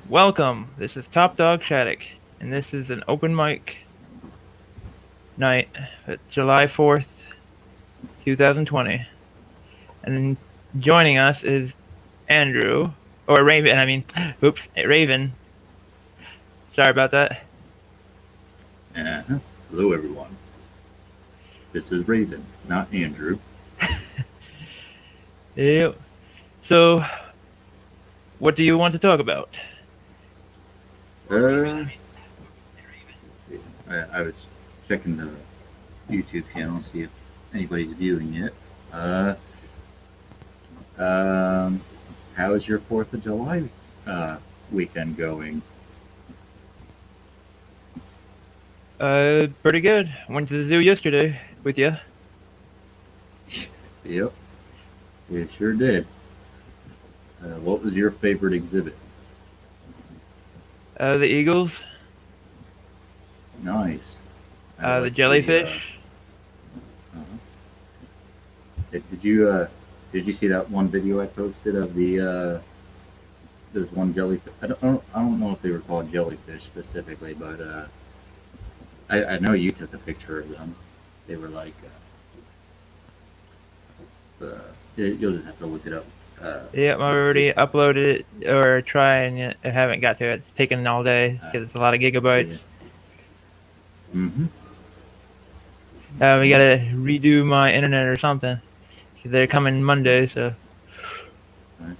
Welcome. This is Top Dog Shattuck, and this is an open mic night, July 4th, 2020. And joining us is Andrew, or Raven. Raven. Sorry about that. Hello, everyone. This is Raven, not Andrew. Yep. So, what do you want to talk about? Let's see. I was checking the YouTube channel, see if anybody's viewing it. Uh, um, how is your 4th of July weekend going? Pretty good. Went to the zoo yesterday with you. Yep, it sure did. What was your favorite exhibit? The eagles, Nice. I the like the. jellyfish. Uh, did you see that one video I posted of there's one jellyfish. I don't know if they were called jellyfish specifically, but I know you took a picture of them. They were like, you'll just have to look it up. Uh, Yep, I already uploaded it or trying it. I haven't got to it. It's taken all day because it's a lot of gigabytes. yeah. Mm-hmm. We gotta redo my internet or something. 'Cause they're coming Monday, so. Right.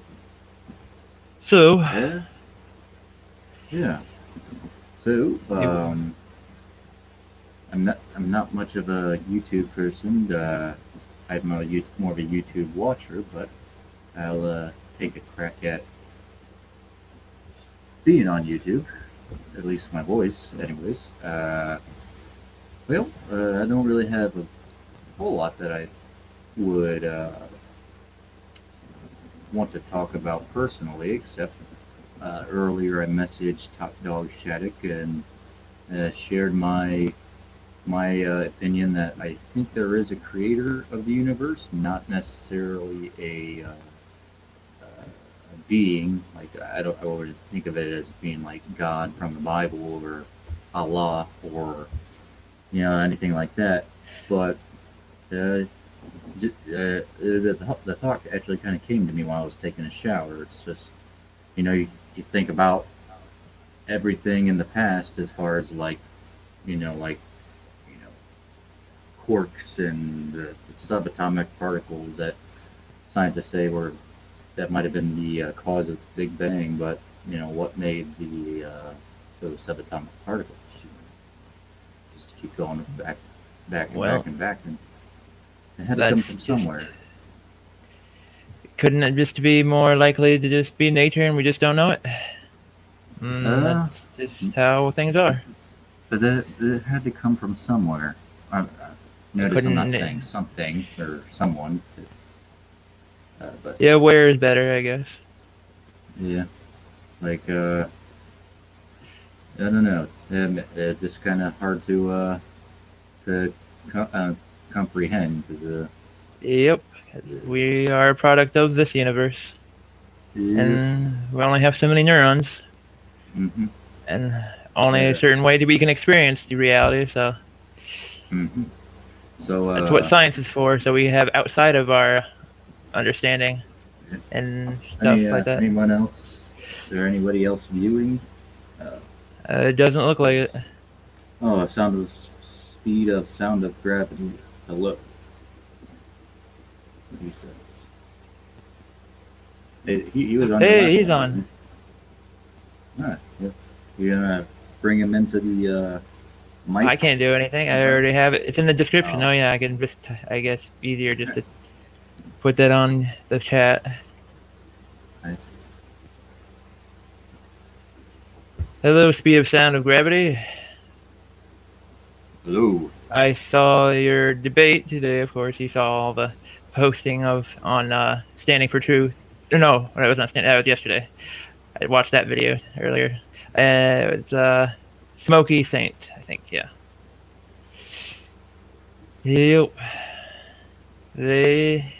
So. Yeah. Yeah. So, I'm not much of a YouTube person. I'm more of a YouTube watcher, but I'll take a crack at being on YouTube. At least my voice, anyways. I don't really have a whole lot that I would want to talk about personally, except earlier I messaged Top Dog Shattuck and shared my opinion that I think there is a creator of the universe, not necessarily a being. Like I would think of it as being like God from the Bible or Allah or anything like that. But the thought actually kind of came to me while I was taking a shower. It's just you think about everything in the past as far as like you know quarks and the subatomic particles that scientists say were that might have been the cause of the Big Bang, but what made the those subatomic particles? Just keep going back and back Well, and back, and it had to come that's from just. somewhere. Couldn't it just be more likely to just be nature and we just don't know it? Uh, That's just how things are. but it had to come from somewhere. Notice I'm not Couldn't. saying something or someone, but Yeah, where is better, I guess. yeah, like I don't know. It's just kind of hard to comprehend because Yep. We are a product of this universe. yep. And we only have so many neurons. Mm-hmm. And only a Yeah. certain way that we can experience the reality, so. Mm-hmm. So That's what science is for, so we have outside of our understanding and stuff like that. anyone else? Is there anybody else viewing? Uh, It doesn't look like it. sound of speed of sound of gravity. Hello, he says. He was on your Hey, last he's one, on. wasn't he? Yep. You gonna bring him into the mic? I can't do anything. I already have it. It's in the description. Oh, Oh yeah, I can just. I guess easier just to put that on the chat. I see. Hello, speed of sound of gravity. Hello. I saw your debate today. Of course, you saw all the posting of on Standing for Truth. No, that was not standing. That was yesterday. I watched that video earlier. It's Smoky Saint, I think. Yeah. Yep. They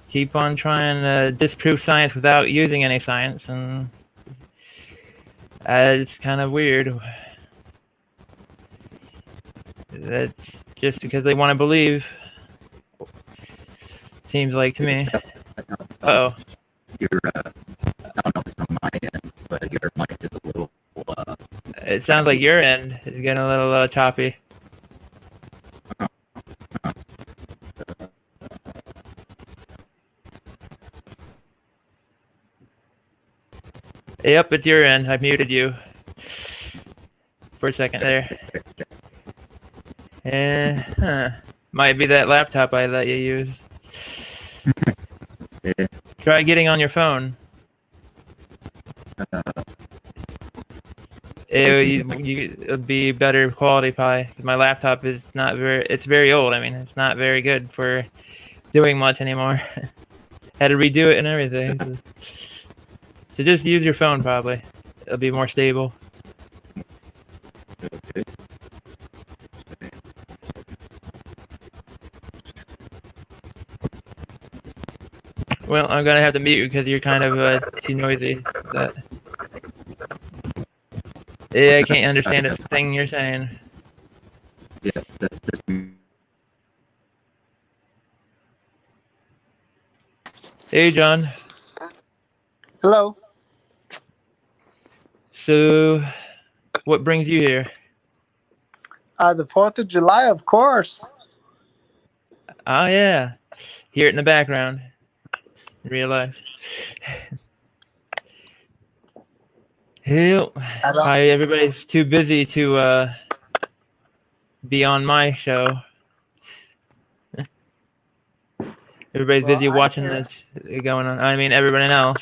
keep on trying to disprove science without using any science, and It's kind of weird. That's just because they want to believe. Seems like to me. Uh-oh. Your, I don't know if it's on my end, but your mic is a little. It sounds like your end is getting a little choppy. Yep, it's your end. I muted you for a second there. Might be that laptop I let you use. Yeah. Try getting on your phone. It'll be better quality pie. My laptop is not very. It's very old. I mean, it's not very good for doing much anymore. Had to redo it and everything. So just use your phone probably. It'll be more stable. Okay. Well, I'm gonna have to mute you because you're kind of too noisy. Yeah, I can't understand a thing you're saying. Yeah, that's Hey, John. Hello. So, what brings you here? The 4th of July, of course. Oh yeah, hear it in the background. In real life. Hell, probably everybody's too busy to be on my show. Everybody's busy watching this going on. I mean, everybody else.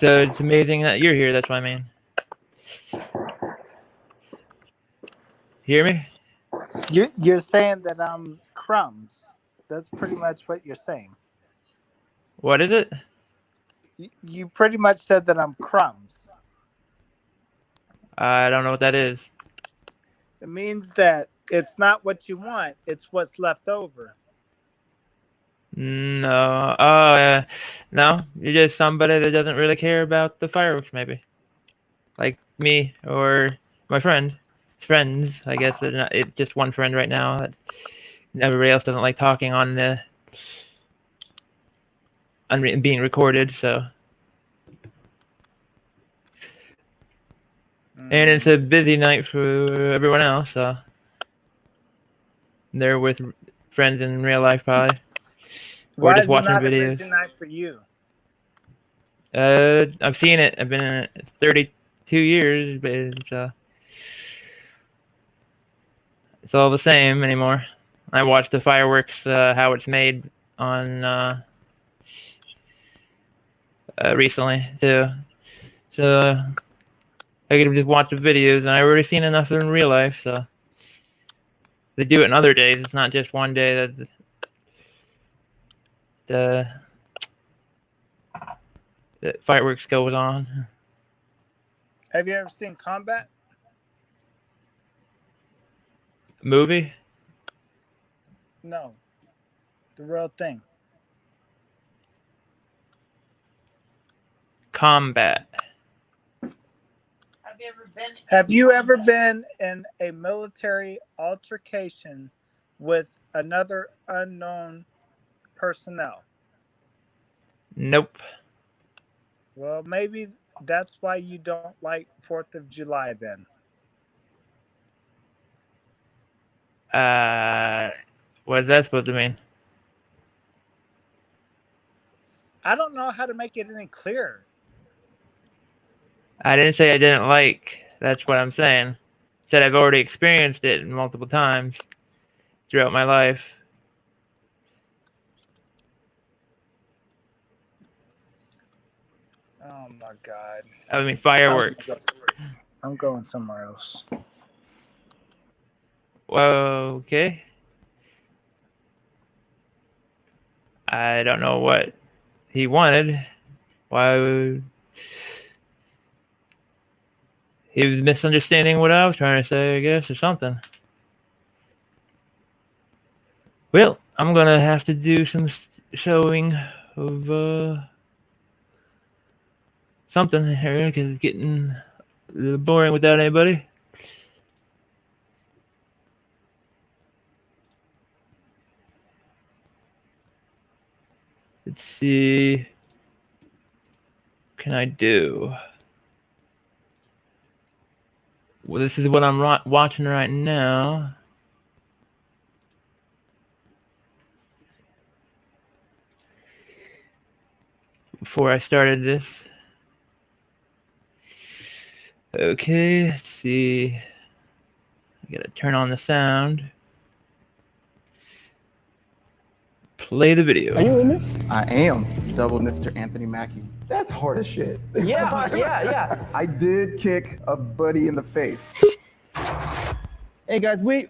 So it's amazing that you're here. That's what I mean. Hear me? You're saying that I'm crumbs. That's pretty much what you're saying. What is it? You pretty much said that I'm crumbs. I don't know what that is. It means that it's not what you want, it's what's left over. No. Oh, no. You're just somebody that doesn't really care about the fireworks, maybe. Like me or my friends, I guess. It's just one friend right now. Everybody else doesn't like talking on the being recorded, so. And it's a busy night for everyone else, so. They're with friends in real life, probably. Or Why just is it watching not videos. a busy night for you? I've seen it. I've been in it 32 years, but it's all the same anymore. I watched the fireworks, how it's made on recently too. So I could just watch the videos, and I've already seen enough in real life. So they do it in other days. It's not just one day that the fireworks goes on. Have you ever seen Combat? Movie? No. The real thing. Combat. Have you ever been in a military altercation with another unknown personnel? Nope. Well, maybe that's why you don't like 4th of July then. What is that supposed to mean? I don't know how to make it any clearer. I didn't say I didn't like. That's what I'm saying. I said I've already experienced it multiple times throughout my life. Oh my God. I mean, fireworks. I'm going somewhere else. Well, okay. I don't know what he wanted. Why would... He was misunderstanding what I was trying to say, I guess, or something. Well, I'm gonna have to do some showing of something here because it's getting a little boring without anybody. Let's see. What can I do? Well, this is what I'm watching right now. Before I started this. Okay, let's see. I gotta turn on the sound. Play the video. Are you in this? I am double Mr. Anthony Mackie. That's hard as shit. Yeah. I did kick a buddy in the face. Hey guys, we're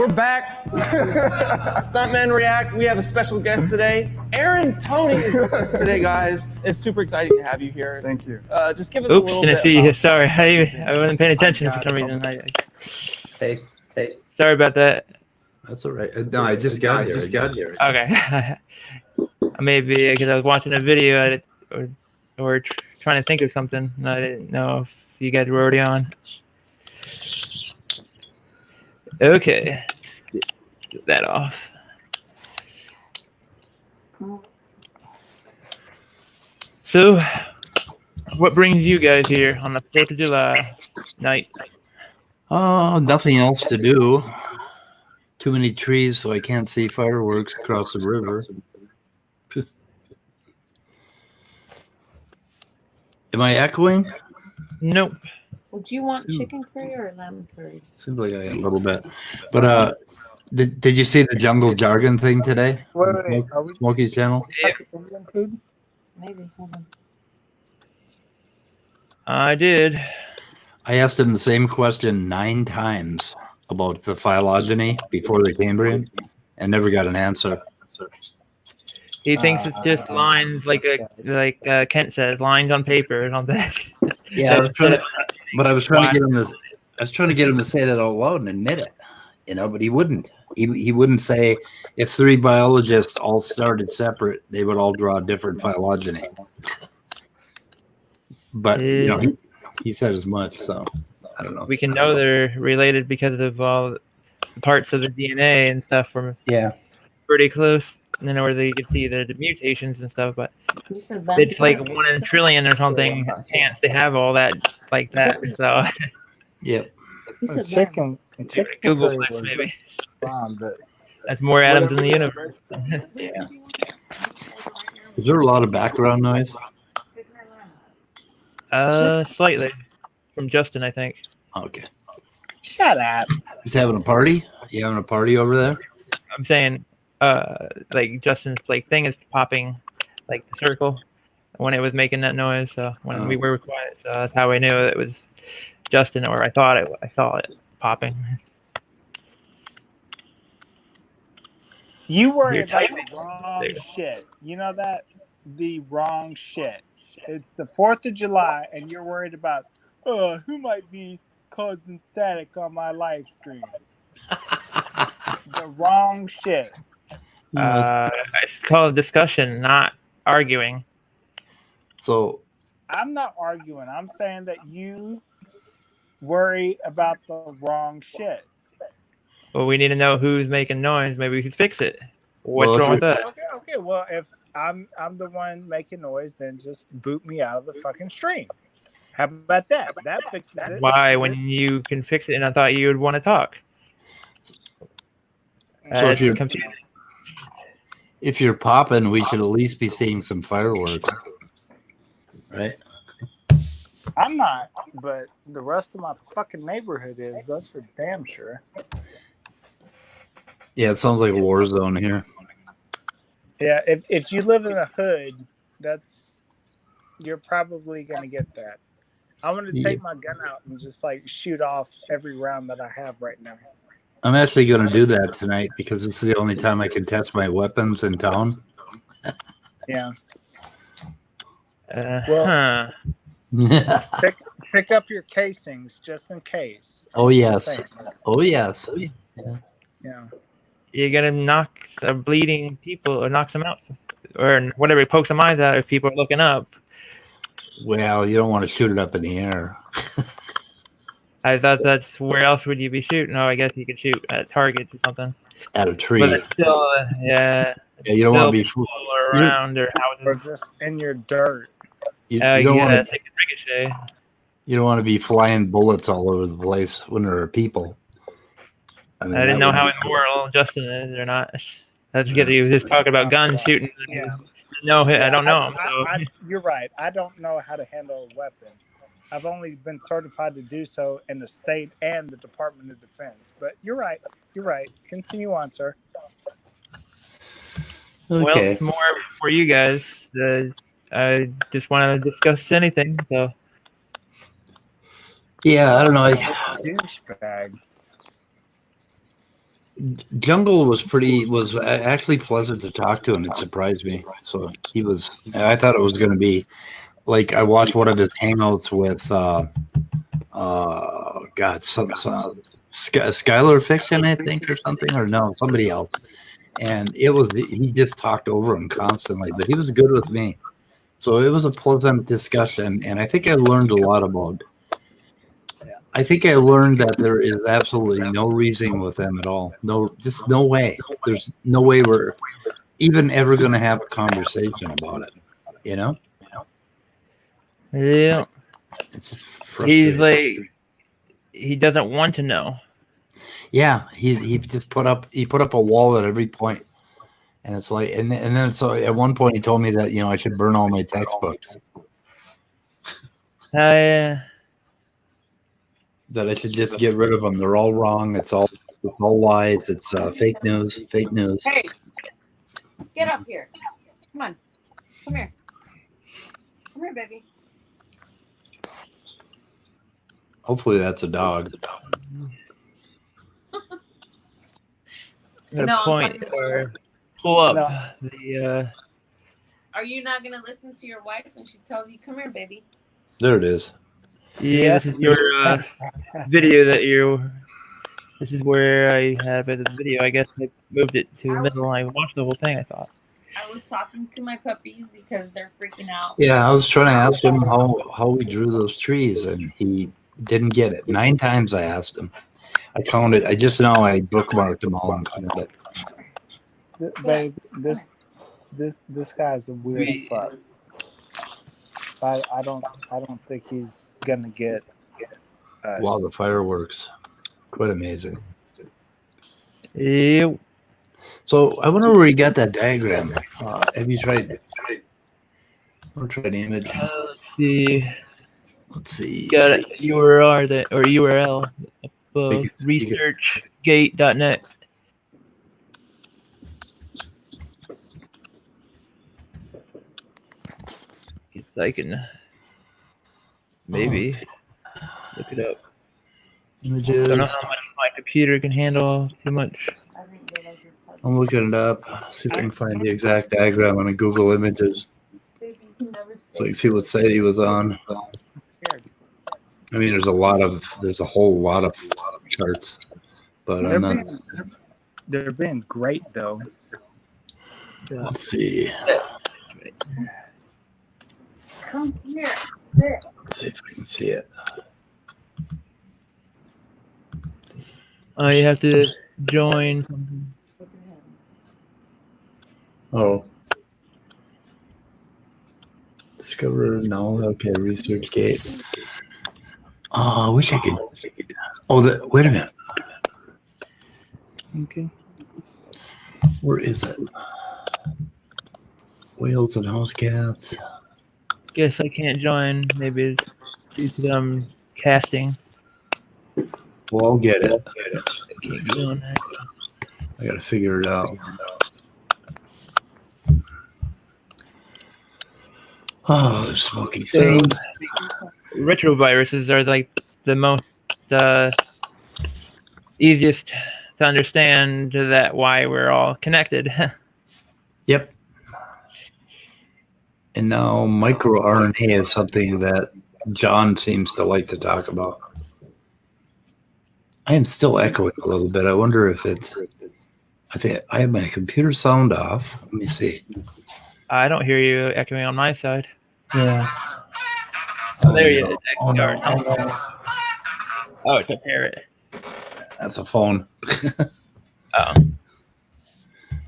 back. Stuntman React. We have a special guest today. Aaron Toney is with us today, guys. It's super exciting to have you here. Thank you. Just give us a Oops, little didn't bit. see you. about- Sorry, I wasn't paying attention for some reason. Hey, Sorry about that. that's all right. No, I just got here. Okay. Maybe because I was watching a video or trying to think of something, and I didn't know if you guys were already on. Okay. Get that off. So, what brings you guys here on the 4th of July night? Oh, nothing else to do. Too many trees, so I can't see fireworks across the river. Am I echoing? Nope. Would you want Ooh. chicken curry or lemon curry? Seems like I am a little bit. But did you see the jungle jargon thing today? Wait, on wait, are we Smokey's channel? talking Indian food? Maybe. Hold on. I did. I asked him the same question 9 times about the phylogeny before the Cambrian and never got an answer. He thinks it's just lines, like Kent says, lines on paper or something. Yeah, I was trying to get him to. I was trying to get him to say that out loud and admit it, but he wouldn't. He wouldn't say if 3 biologists all started separate, they would all draw a different phylogeny. But he said as much, so I don't know. We can know they're related because of all the parts of the DNA and stuff from pretty close. And then where they could see the mutations and stuff, but You said lemon it's like curry? 1 in a trillion or something chance to have all that like that. So Yep. You said lemon. Chicken Google curry search was maybe. bomb, but That's more atoms in the universe. Yeah. Is there a lot of background noise? Slightly from Justin, I think. Okay. shut up. He's having a party. You having a party over there? I'm saying, like Justin's like thing is popping, like the circle, when it was making that noise. So when we were quiet, so that's how I knew it was Justin, or I saw it popping. You worry You're about typing. the wrong There. shit. You know that? The wrong shit. It's the 4th of July, and you're worried about, who might be causing static on my live stream? The wrong shit. It's called discussion, not arguing. So I'm not arguing. I'm saying that you worry about the wrong shit. Well, we need to know who's making noise. Maybe we can fix it. What's Well, if wrong with we- that? Okay. Well, if I'm the one making noise, then just boot me out of the fucking stream. How about that? That fixes it. Why, when you can fix it, and I thought you would want to talk. So if It's you're- confusing. if you're popping, we should at least be seeing some fireworks, right? I'm not, but the rest of my fucking neighborhood is. That's for damn sure. Yeah, it sounds like a war zone here. Yeah, if you live in a hood, you're probably gonna get that. I'm gonna Yeah. take my gun out and just like shoot off every round that I have right now. I'm actually going to do that tonight because this is the only time I can test my weapons in town. Yeah. Huh. Pick up your casings just in case. Oh, Just yes. saying. Oh, yes. Yeah. you gotta knock bleeding people or knock them out, or whatever, poke some eyes out if people are looking up. Well, you don't want to shoot it up in the air. I thought that's where else would you be shooting? Oh, I guess you could shoot at targets or something. At a tree. But it's still, yeah. Yeah, you don't want to be People around or Or houses. just in your dirt. you don't want Yeah, to take a ricochet. you don't want to be flying bullets all over the place when there are people. mean, I didn't that know would how be- immoral Justin is or not. That's because he was just talking about guns shooting. Yeah. No, I don't know him. So. You're right. I don't know how to handle a weapon. I've only been certified to do so in the state and the Department of Defense. But you're right. You're right. Continue on, sir. Well, Okay. it's more for you guys. I just want to discuss anything. So Yeah, I don't know. Douchebag. Jungle was actually pleasant to talk to, and it surprised me. So he was. I thought it was going to be like I watched one of his hangouts with Skylar Fiction, I think, or something, or no, somebody else. And it was he just talked over him constantly, but he was good with me. So it was a pleasant discussion, and I think I learned a lot about. I think I learned that there is absolutely no reasoning with them at all. No, just no way. There's no way we're even ever going to have a conversation about it. You know? yeah, It's just he's frustrating. like he doesn't want to know. Yeah, he just put up a wall at every point, and it's like, and then so at one point he told me that I should burn all my textbooks, that I should just get rid of them. They're all wrong. It's all lies. It's fake news. Fake news. Hey, get up here. Come on. Come here. Come here, baby. Hopefully that's a dog. At No, a I'm point talking where pull up No. the Are you not going to listen to your wife when she tells you, come here, baby? There it is. yeah. This is your video that you. This is where I have it. The video. I guess I moved it to the middle. I watched the whole thing. I thought. I was talking to my puppies because they're freaking out. Yeah, I was trying to ask him how we drew those trees, and he didn't get it. 9 times I asked him. I counted. I just know I bookmarked them all and counted it. Babe, this guy's a weird fuck. I don't think he's gonna get us. Wow, the fireworks. Quite amazing. Yep. So I wonder where he got that diagram. Have you tried? Or tried image? Let's see. Let's see. Got a URL that or URL above You can- researchgate.net. If I can maybe look it up. I don't know Images. how much my computer can handle too much. I didn't realize your puppy. I'm looking it up. See if I can find the exact diagram on a Google Images. Baby, you never So you stay. can see what site he was on. I mean, there's a whole lot of charts, but They're I'm not. being, they're being great though. Let's see. Come here. There. Let's see if I can see it. Oh, you have to join. Look at him. Oh. Discover no. Okay, ResearchGate. Oh, I wish I could. Oh, wait a minute. Okay. Where is it? Whales and house cats. Guess I can't join. Maybe it's due to them casting. Well, I'll get it. I can't get on that. I gotta figure it out. Oh, they're smoking So, things. retroviruses are like the most easiest to understand that why we're all connected. Yep. And now microRNA is something that John seems to like to talk about. I am still echoing a little bit. I wonder if it's. I think I have my computer sound off. Let me see. I don't hear you echoing on my side. Yeah. Oh, there you no. are. Oh, no. Oh, no. Oh, it's a parrot. That's a phone. Oh.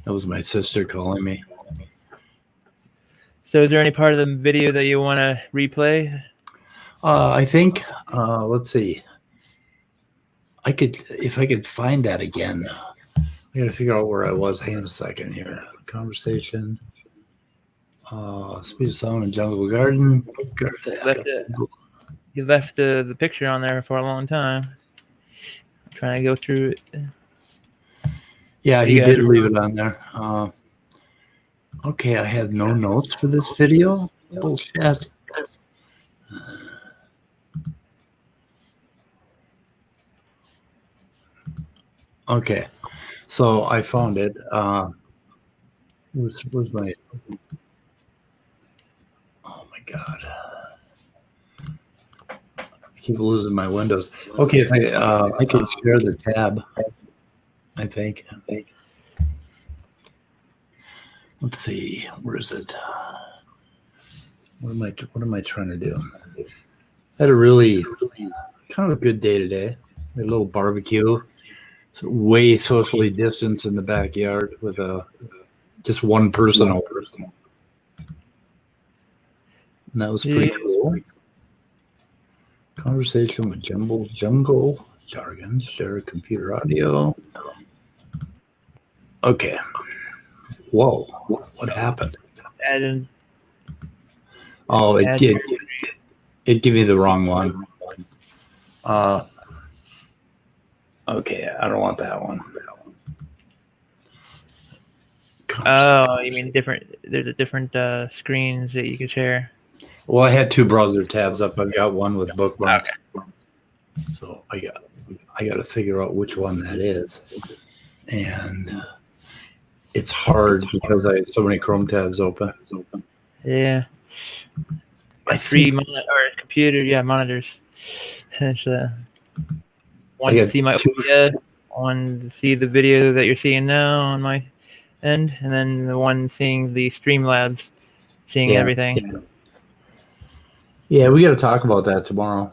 That was my sister calling me. So is there any part of the video that you want to replay? I think, let's see. If I could find that again. I got to figure out where I was. Hang on a second here. Conversation. Speed of Sound in Jungle Garden. You left the picture on there for a long time. I'm trying to go through it. Yeah, he did leave it on there. Okay, I have no notes for this video. Bullshit. Okay, so I found it. Where's my? Oh my god! I keep losing my windows. Okay, if I can share the tab. I think. Let's see. Where is it? What am I trying to do? I had a really kind of a good day today. A little barbecue. It's way socially distanced in the backyard with just one person over. And that was pretty cool. Conversation with Jungle Jargon, share computer audio. Okay. Whoa. What happened? Oh, it did. It gave me the wrong one. Okay, I don't want that one. Oh, you mean different? There's a different screens that you can share. Well, I had two browser tabs up. I've got one with bookmarks. Okay. So I got to figure out which one that is, and it's hard because I have so many Chrome tabs open. Yeah. Three monitors. It's, one to see my OBS, one to see the video that you're seeing now on my end, and then the one seeing the Streamlabs, seeing everything. Yeah, we got to talk about that tomorrow.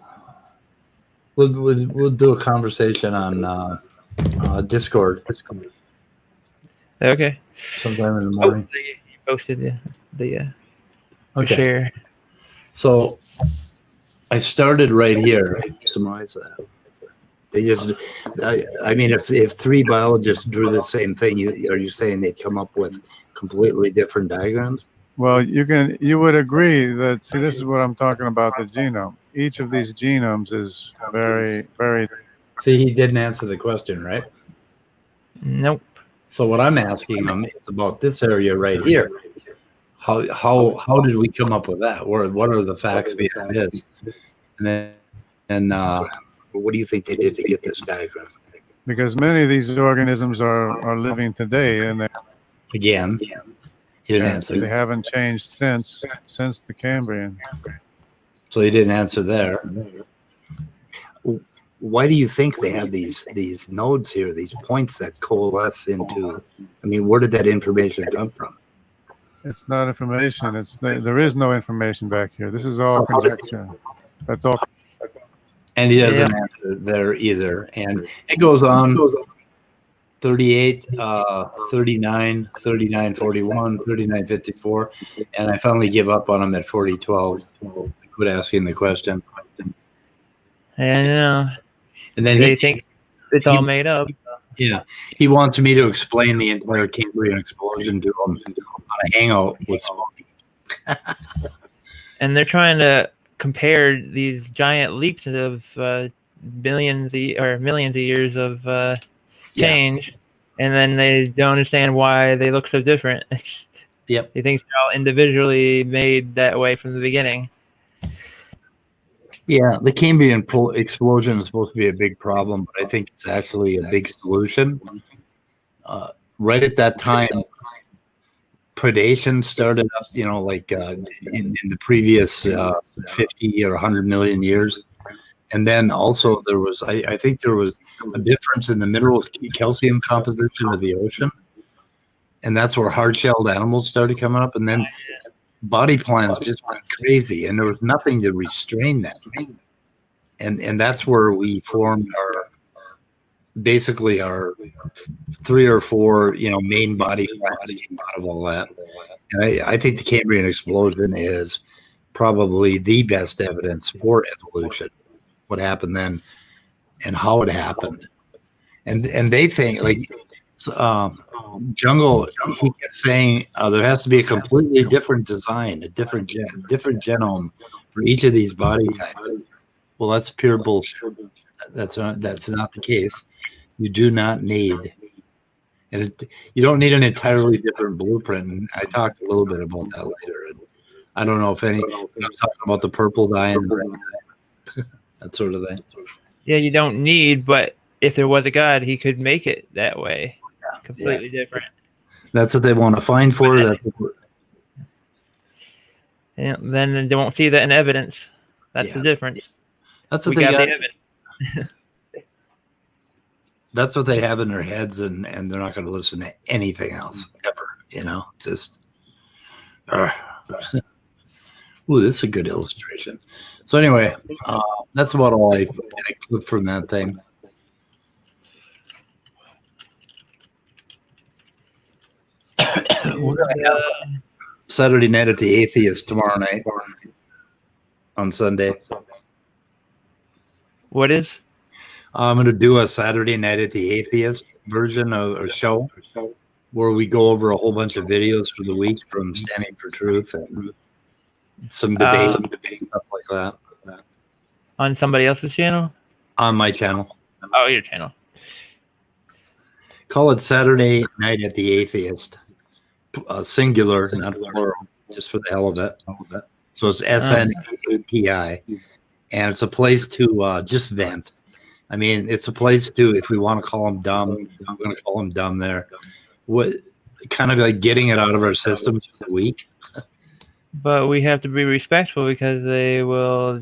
We'll do a conversation on Discord. Okay. Sometime in the morning. Oh, you posted the okay. Share. So I started right here. Summarize that. They just, I mean, if three biologists drew the same thing, are you saying they'd come up with completely different diagrams? Well, you would agree that, see, this is what I'm talking about, the genome. Each of these genomes is very, very. See, he didn't answer the question, right? Nope. So what I'm asking him is about this area right here. How did we come up with that? What are the facts behind this? And then what do you think they did to get this diagram? Because many of these organisms are living today, and again, he didn't answer. They haven't changed since the Cambrian. So he didn't answer there. Why do you think they have these nodes here, these points that coalesce into? I mean, where did that information come from? It's not information. There is no information back here. This is all conjecture. That's all. And he doesn't answer there either. And it goes on 38, 39, 39, 41, 39, 54. And I finally give up on him at 40, 12. Quit asking the question. I know. And then they think it's all made up. Yeah. He wants me to explain the entire Cambrian explosion to him on a hangout with Smokey. And they're trying to compare these giant leaps of millions of years of change, and then they don't understand why they look so different. Yep. They think they're all individually made that way from the beginning. Yeah, the Cambrian explosion is supposed to be a big problem, but I think it's actually a big solution. Right at that time, predation started up, like in the previous 50 or 100 million years. And then also there was, I think there was a difference in the mineral calcium composition of the ocean. and that's where hard-shelled animals started coming up, and then body plans just went crazy, and there was nothing to restrain them. And that's where we formed our 3 or 4, main body plans came out of all that. And I think the Cambrian explosion is probably the best evidence for evolution, what happened then and how it happened. And they think, Jungle, he kept saying there has to be a completely different design, a different genome for each of these body types. Well, that's pure bullshit. That's not the case. You do not need, you don't need an entirely different blueprint. And I talked a little bit about that later. And I don't know if I was talking about the purple dye and the red dye, that sort of thing. Yeah, you don't need, but if there was a God, he could make it that way. Completely different. That's what they want to find for. And then they won't see that in evidence. That's the difference. That's what we they got got. the evidence. That's what they have in their heads, and they're not going to listen to anything else ever. It's just. Ooh, this is a good illustration. So anyway, that's about all I clipped from that thing. We're gonna have Saturday night at the Atheist tomorrow night on Sunday. What is? I'm going to do a Saturday night at the Atheist version of a show where we go over a whole bunch of videos for the week from Standing for Truth and some debate, stuff like that. On somebody else's channel? On my channel. Oh, your channel. Call it Saturday Night at the Atheist. Singular, not plural, just for the hell of it. So it's SNATI. And it's a place to just vent. I mean, it's a place to, if we want to call them dumb, I'm going to call them dumb there. What kind of like getting it out of our systems for the week. But we have to be respectful because they will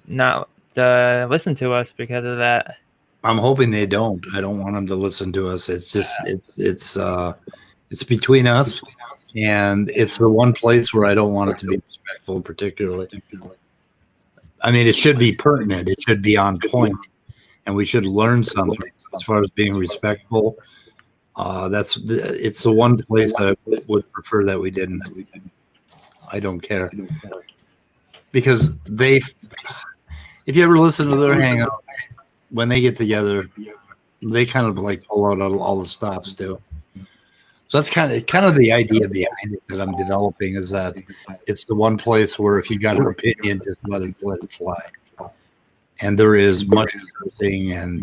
not listen to us because of that. I'm hoping they don't. I don't want them to listen to us. It's just it's between us, and it's the one place where I don't want it to be respectful, particularly. I mean, it should be pertinent. It should be on point, and we should learn something as far as being respectful. It's the one place that I would prefer that we didn't. I don't care because if you ever listen to their hangouts, when they get together, they kind of like pull out all the stops too. So that's kind of the idea behind it that I'm developing, is that it's the one place where if you got an opinion, just let it fly. And there is much thing, and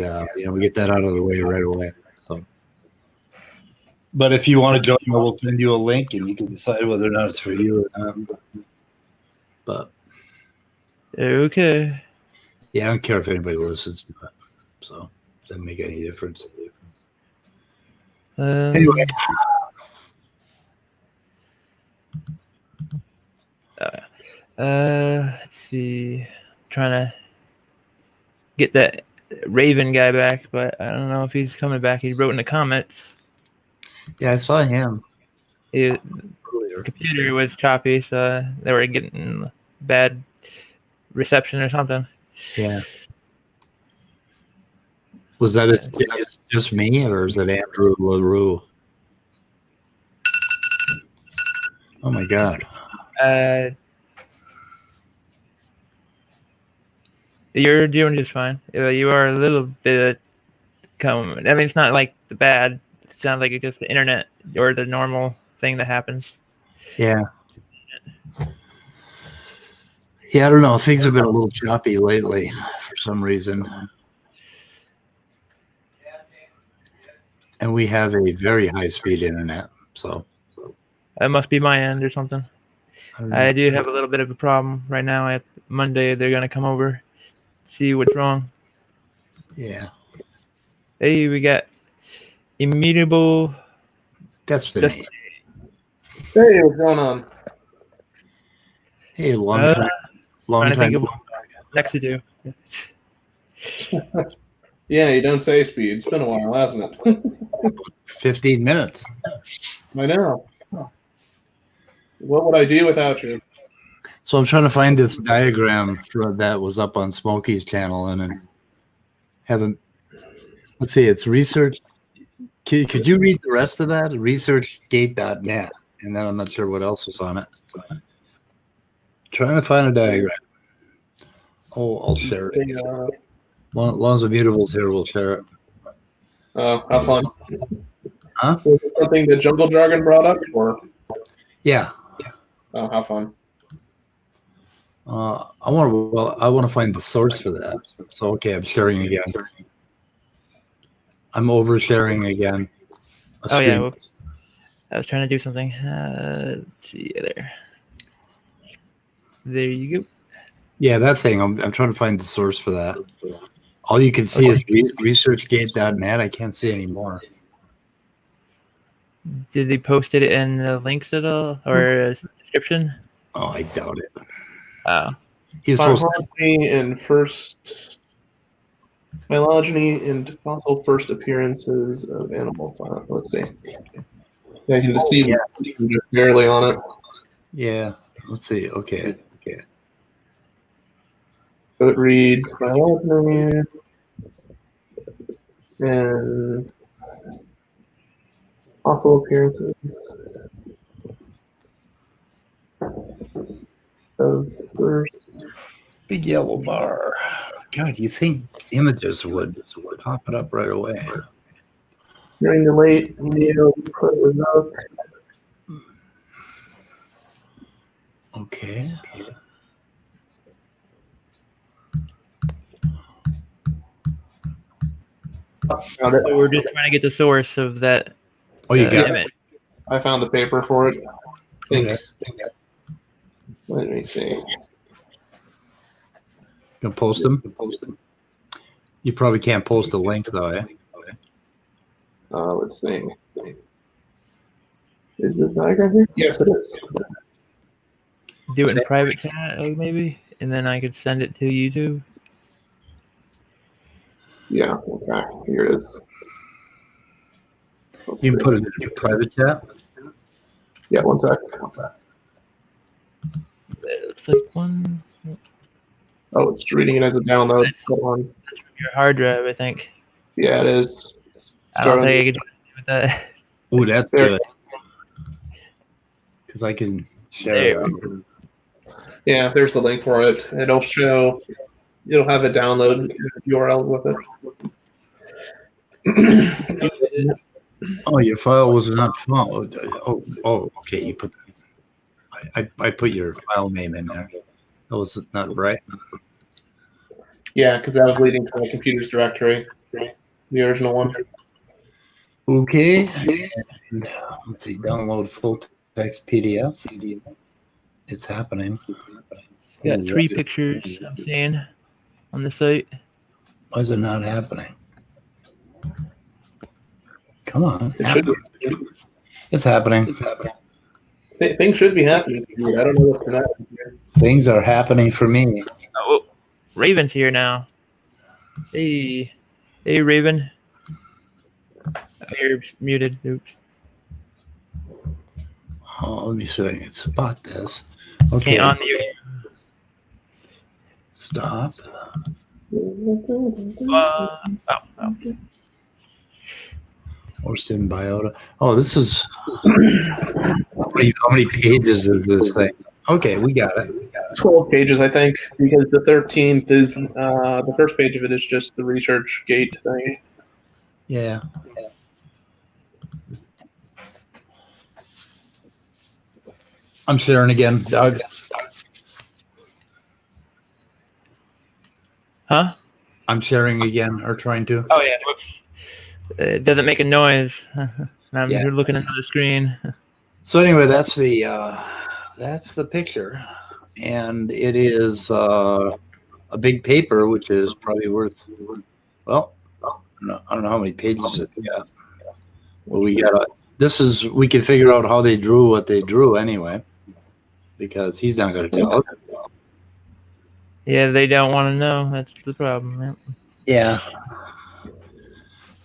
we get that out of the way right away. So, but if you want to join, we'll send you a link, and you can decide whether or not it's for you or not. But okay. Yeah, I don't care if anybody listens to it. So it doesn't make any difference. Anyway. Let's see. Trying to get that Raven guy back, but I don't know if he's coming back. He wrote in the comments. Yeah, I saw him. The computer was choppy, so they were getting bad reception or something. Yeah. Was that just me, or is it Andrew LaRue? Oh my God. You're doing just fine. You are a little bit I mean, it's not like the bad. It sounds like it's just the internet or the normal thing that happens. Yeah. Yeah, I don't know. Things have been a little choppy lately for some reason. And we have a very high-speed internet, so. That must be my end or something. I do have a little bit of a problem right now. At Monday, they're going to come over, see what's wrong. Yeah. Hey, we got Immutable Destiny. Hey, what's going on? Hey, long trying to time. think of what next to do. Yeah, you don't say speed. It's been a while, hasn't it? 15 minutes. I know. What would I do without you? So I'm trying to find this diagram that was up on Smokey's channel, and then haven't. Let's see. It's research. Could you read the rest of that? Researchgate.net, and then I'm not sure what else was on it. Trying to find a diagram. Oh, I'll share it. Lonzo Mutable's here. We'll share it. Oh, how fun. Huh? Was it something that Jungle Dragon brought up, or? Yeah. Oh, how fun. I want to find the source for that. So okay, I'm sharing again. I'm oversharing again. Oh yeah, whoops. I was trying to do something. Let's see there. There you go. Yeah, that thing. I'm trying to find the source for that. All you can see is researchgate.net. I can't see anymore. Did they post it in the links at all or description? Oh, I doubt it. Oh. He's supposed to. Phylogeny and first phylogeny and fossil first appearances of animal file. Let's see. Yeah, I can just see just barely on it. Yeah. Let's see. Okay. So it reads phylogeny and fossil appearances of first. Big yellow bar. God, you think images would pop it up right away? During the late Neolithic. Okay. Found it. So we're just trying to get the source of that Oh, you got it. image. I found the paper for it. Okay. Let me see. Gonna post them? You probably can't post a link though, eh? Let's see. Is this diagram here? Yes, it is. Do it in private chat, maybe, and then I could send it to YouTube. Yeah, okay. Here it is. You can put it in your private chat. Yeah, one sec. It looks like one. Oh, it's reading it as a download. Hold on. Your hard drive, I think. Yeah, it is. I don't think I could do anything with that. Oh, that's There. good. Because I can share it. Yeah, there's the link for it. It'll show. It'll have a download URL with it. Oh, your file was not found. Oh, okay. You put. I put your file name in there. That was not right. Yeah, because that was leading to my computer's directory, the original one. Okay. And, let's see. Download full text PDF. It's happening. Got 3 pictures I'm seeing on the site. Why is it not happening? Come on. It should be. It's happening. Things should be happening to me. I don't know what's going to happen here. Things are happening for me. Oh, Raven's here now. Hey, Raven. Oh, you're muted. Oops. Oh, let me see if I can spot this. Okay. Can't unmute. Stop. Oh. Orston Biota. Oh, this is. How many pages is this thing? Okay, we got it. 12 pages, I think, because the 13th is the first page of it is just the research gate thing. Yeah. I'm sharing again, Doug. Huh? I'm sharing again, or trying to. Oh yeah. Whoops. It doesn't make a noise. I'm Yeah. looking at the screen. So anyway, that's the picture, and it is a big paper, which is probably worth. Well, I don't know how many pages it's got. Well, we can figure out how they drew what they drew anyway, because he's not going to tell us. Yeah, they don't want to know. That's the problem. Yeah.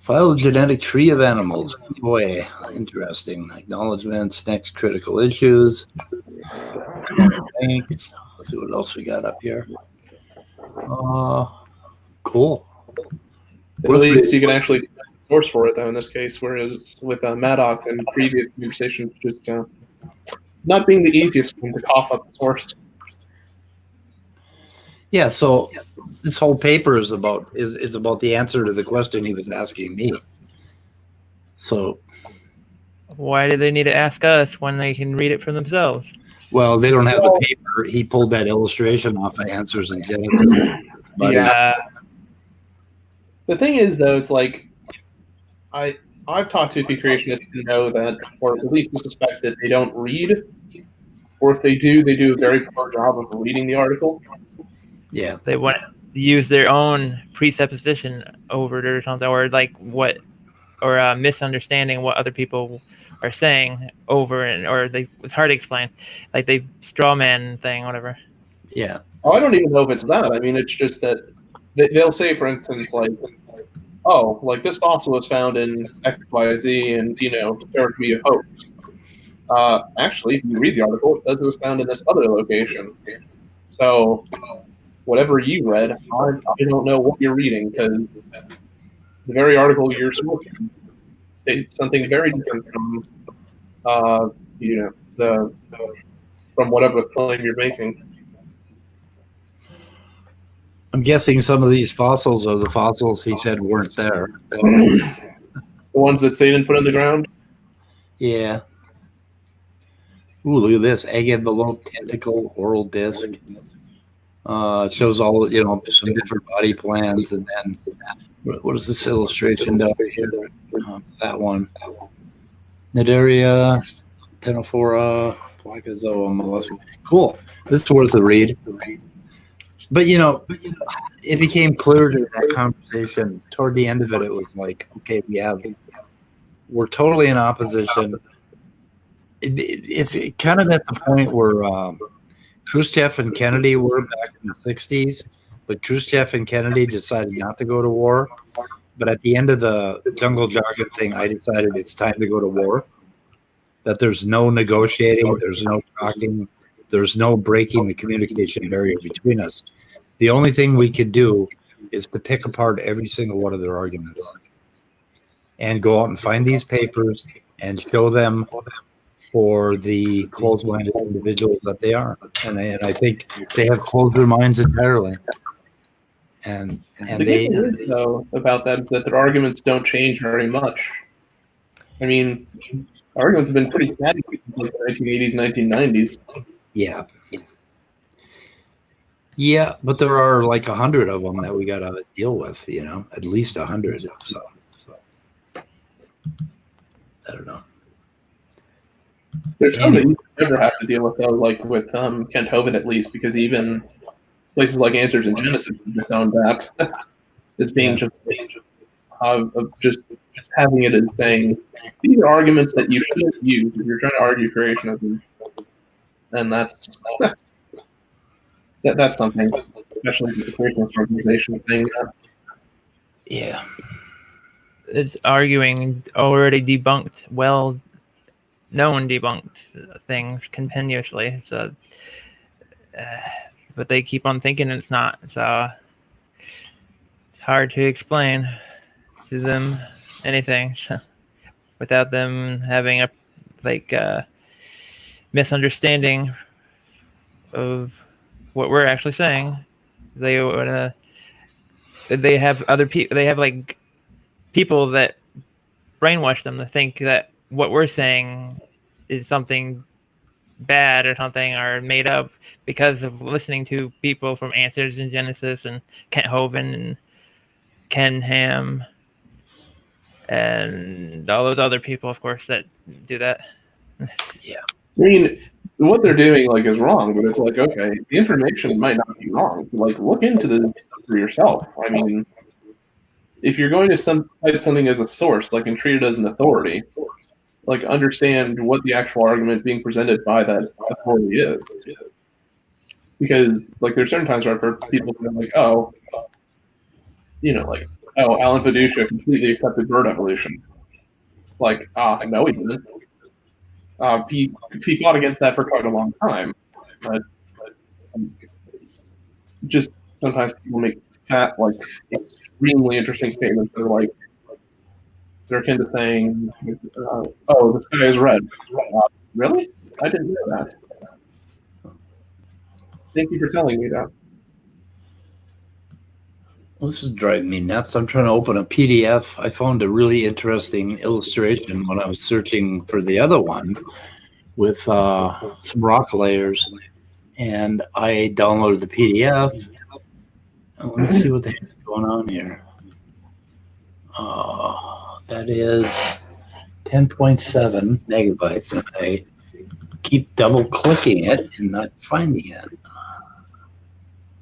Phylogenetic tree of animals. Boy, interesting. Acknowledgements, next critical issues. Thanks. Let's see what else we got up here. Cool. At least you can actually source for it, though, in this case, whereas with Maddox and previous conversations, just not being the easiest one to cough up the source. Yeah, so this whole paper is about the answer to the question he was asking me. So Why do they need to ask us when they can read it for themselves? well, they don't have the paper. He pulled that illustration off of Answers in Genesis. But Yeah. The thing is, though, it's like I've talked to a few creationists who know that, or at least to suspect that they don't read, or if they do a very poor job of reading the article. yeah, They want to use their own presupposition over it or something, or like what, or misunderstanding what other people are saying over, and or it's hard to explain, like they straw man thing, whatever. yeah. Oh, I don't even know if it's that. I mean, it's just that they'll say, for instance, like, oh, like this fossil was found in XYZ, and there could be a hoax. Actually, if you read the article, it says it was found in this other location. So, whatever you read, I don't know what you're reading, because the very article you're smoking states something very different from, from whatever claim you're making. I'm guessing some of these fossils are the fossils he said weren't there. The ones that Satan put in the ground? Yeah. Ooh, look at this. Egg envelope, tentacle, oral disc. It shows all, some different body plans. And then, what is this illustration down here? That one. Cnidaria, Ctenophora, Placozoa, mollusca. Cool. This is worth a read. But, it became clear to that conversation, toward the end of it, it was like, okay, we're totally in opposition. It's kind of at the point where Khrushchev and Kennedy were back in the 60s, but Khrushchev and Kennedy decided not to go to war. But at the end of the jungle jargon thing, I decided it's time to go to war, that there's no negotiating, there's no talking, there's no breaking the communication barrier between us. The only thing we could do is to pick apart every single one of their arguments and go out and find these papers and show them for the closed-minded individuals that they are. And I think they have closed their minds entirely. And the they good thing, though, about that is that their arguments don't change very much. I mean, arguments have been pretty static since like the 1980s, 1990s. Yeah. Yeah, but there are like 100 of them that we got to deal with, at least 100. So I don't know. There's some that you never have to deal with, though, like with Kent Hovind, at least, because even places like Answers in Genesis disown that as being just having it as saying these are arguments that you shouldn't use if you're trying to argue creationism, and that's something, especially with the creationist organization thing. Yeah, It's arguing already debunked, well-known debunked things continuously. So, but they keep on thinking it's not. So it's hard to explain to them anything without them having a misunderstanding of what we're actually saying. They have other people. They have like people that brainwash them to think that what we're saying is something bad or something or made up because of listening to people from Answers in Genesis and Kent Hovind and Ken Ham and all those other people, of course, that do that. Yeah. I mean, what they're doing is wrong, but it's like, okay, the information might not be wrong. Like, look into this for yourself. I mean, if you're going to cite something as a source, and treat it as an authority, understand what the actual argument being presented by that authority is. Because, there's certain times where I've heard people go oh, oh, Alan Fiducia completely accepted bird evolution. Like, no, he didn't. He fought against that for quite a long time, but just sometimes people make like extremely interesting statements that are like they're akin to saying, "Oh, the sky is red." Really? I didn't know that. Thank you for telling me that. Well, this is driving me nuts. I'm trying to open a PDF. I found a really interesting illustration when I was searching for the other one with some rock layers, and I downloaded the PDF. Let me see what the heck's going on here. That is 10.7 megabytes, and I keep double clicking it and not finding it.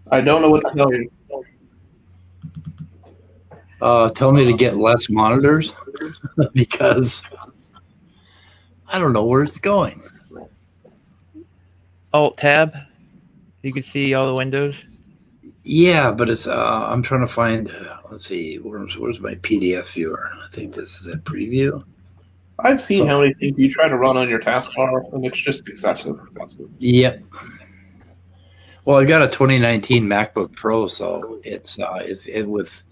I don't know what to tell you. Tell me to get less monitors because I don't know where it's going. Alt tab. You can see all the windows. Yeah, but it's I'm trying to find. Let's see, where's my PDF viewer? I think this is a preview. I've seen how many things you try to run on your taskbar, and it's just excessive. Yep. Well, I've got a 2019 MacBook Pro, so it's with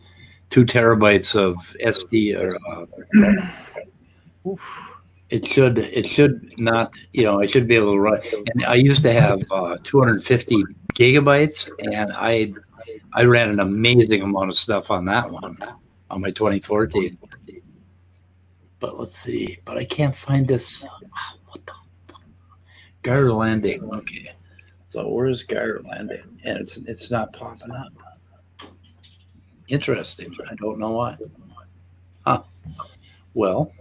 2 terabytes of SD or it should not, I should be able to run. And I used to have 250 gigabytes, and I ran an amazing amount of stuff on that one on my 2014. But let's see. But I can't find this. What the fuck? Garter Landing. Okay. So where's Garter Landing? And it's not popping up. Interesting. I don't know why. Huh. Well,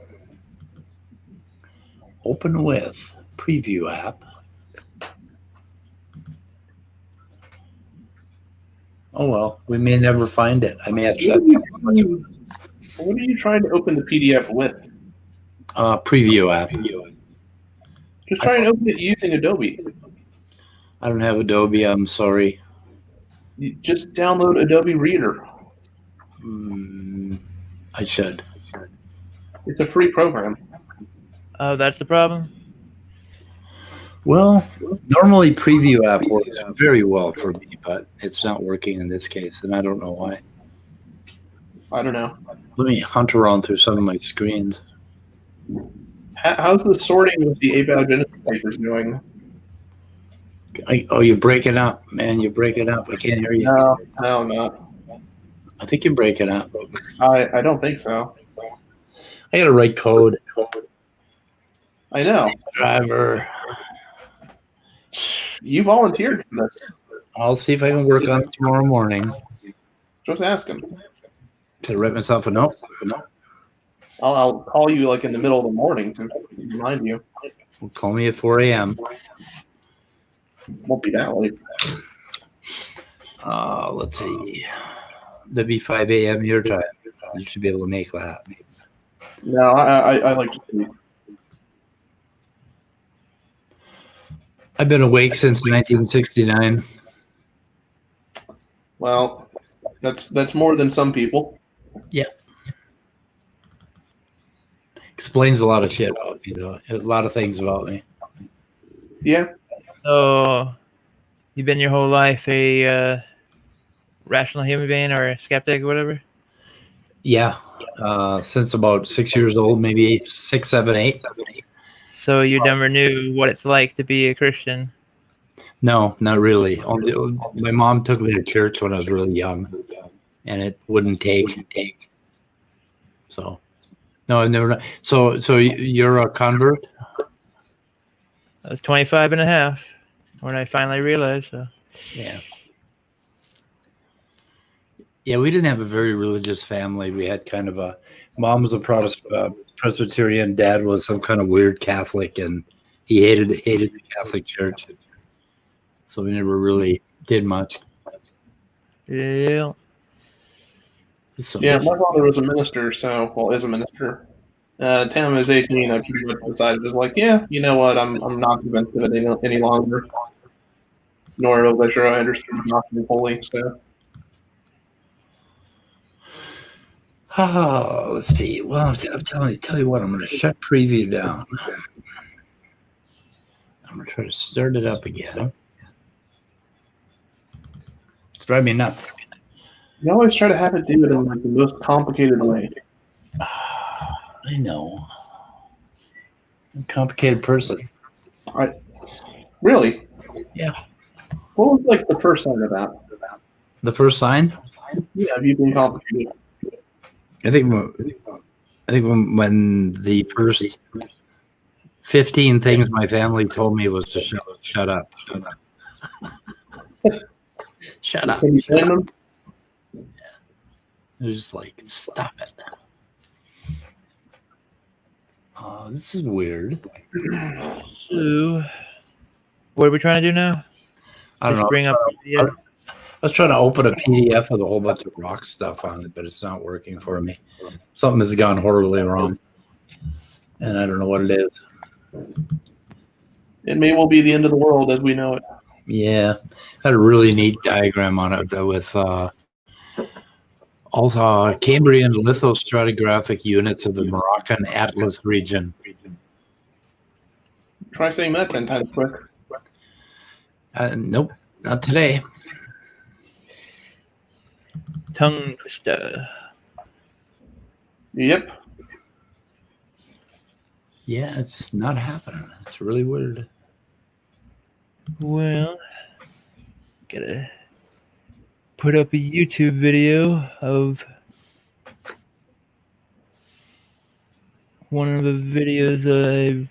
open with preview app. Oh well, we may never find it. I may have to. What are you trying to open the PDF with? Preview app. Just try and open it using Adobe. I don't have Adobe. I'm sorry. You just download Adobe Reader. I should. It's a free program. Oh, that's the problem? Well, normally preview app works very well for me, but it's not working in this case, and I don't know why. I don't know. Let me hunt around through some of my screens. How's the sorting with the abiogenesis papers going? You're breaking up, man. You're breaking up. I can't hear you. No, I'm not. I think you're breaking up. I don't think so. I gotta write code. I know. Driver. You volunteered for this. I'll see if I can work on it tomorrow morning. Just ask him. Can I write myself a note? I'll call you like in the middle of the morning to remind you. Well, call me at 4 a.m. Won't be that late. Let's see. That'd be 5 a.m. your time. You should be able to make that. No, I like to sleep. I've been awake since 1969. Well, that's more than some people. Yeah. Explains a lot of shit about me, though. A lot of things about me. Yeah. So, you've been your whole life a rational human being or a skeptic or whatever? Yeah. Since about 6 years old, maybe 6, 7, 8. So you never knew what it's like to be a Christian? No, not really. My mom took me to church when I was really young, and it wouldn't take. So, no, I've never. So you're a convert? I was 25 and a half when I finally realized. So. Yeah. Yeah, we didn't have a very religious family. We had kind of mom was a Protestant, Presbyterian, dad was some kind of weird Catholic, and he hated the Catholic Church. So we never really did much. Yeah. So, Yeah, my father was a minister, is a minister. Tam was 18. I pretty much decided, was like, yeah, you know what? I'm not convinced of it any longer. Nor was I sure I understood not to be holy. So Oh, let's see. Well, I'm tell you what, I'm going to shut preview down. I'm going to try to start it up again. It's driving me nuts. You always try to have it do it in like the most complicated way. I know. I'm a complicated person. Really? Yeah. What was like the first sign of that? The first sign? Yeah, have you been complicated? I think when the first 15 things my family told me was to shut up. Shut up. Can you blame them? It was just like, stop it. This is weird. So, what are we trying to do now? I don't Just know. bring up the I was trying to open a PDF with a whole bunch of rock stuff on it, but it's not working for me. Something has gone horribly wrong, and I don't know what it is. It may well be the end of the world as we know it. Yeah, had a really neat diagram on it with also Cambrian lithostratigraphic units of the Moroccan Atlas region. Try saying that 10 times quick. Nope, not today. tongue twister. Yep. Yeah, it's just not happening. It's really weird. Well, gotta put up a YouTube video of one of the videos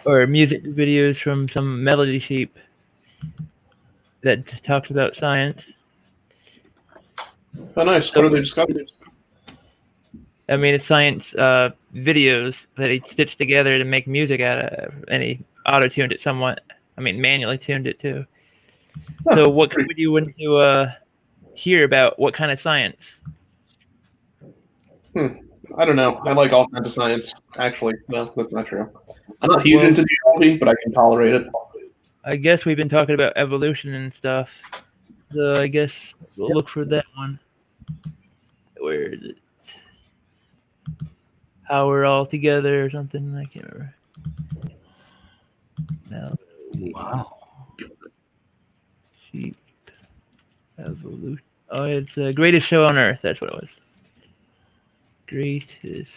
or music videos from some Melody Sheep that talks about science. Oh, nice. What are they discussing? I mean, it's science videos that he stitched together to make music out of, and he auto-tuned it somewhat. I mean, manually tuned it too. So what would you want to hear about? What kind of science? I don't know. I like all kinds of science. Actually, no, that's not true. I'm not huge into geology, but I can tolerate it. I guess we've been talking about evolution and stuff. So I guess we'll look for that one. Where is it? How we're all together or something. I can't remember. No. Wow. Sheep evolution. Oh, it's the greatest show on earth. That's what it was. Greatest.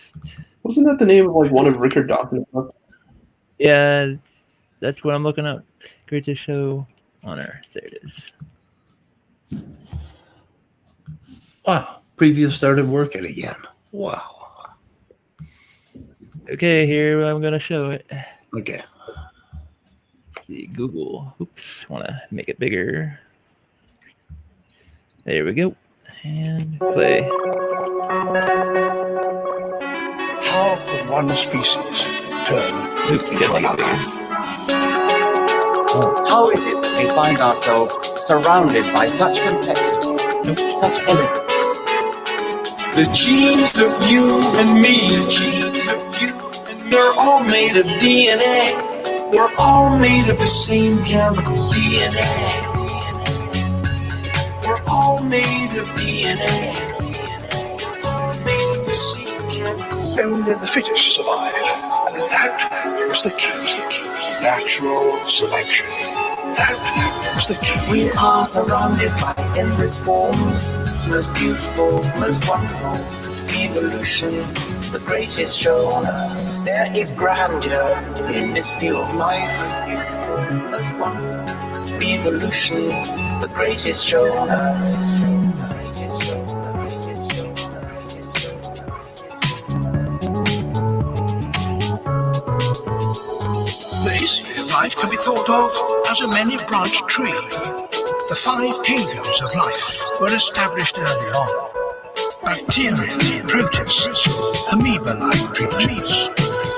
Wasn't that the name of like one of Richard Dawkins' books? Yeah, that's what I'm looking up. Greatest show on earth. There it is. Wow. Preview started working again. Wow. Okay, here I'm gonna show it. Okay. Let's see, Google. Oops, want to make it bigger. There we go. And play. How could one species turn into another? How is it that we find ourselves surrounded by such complexity, such elegance? The genes of you and me, the genes of you and me, they're all made of DNA. We're all made of the same chemical DNA. We're all made of DNA. We're all made of the same chemical. Only the fittest survive. And that was the key. Natural selection. That was the key. We are surrounded by endless forms, most beautiful, most wonderful. Evolution, the greatest show on earth. There is grandeur in this view of life, most beautiful, most wonderful. Evolution, the greatest show on earth. The history of life can be thought of as a many-branched tree. The 5 kingdoms of life were established early on. Bacteria, protists, amoeba-like creatures,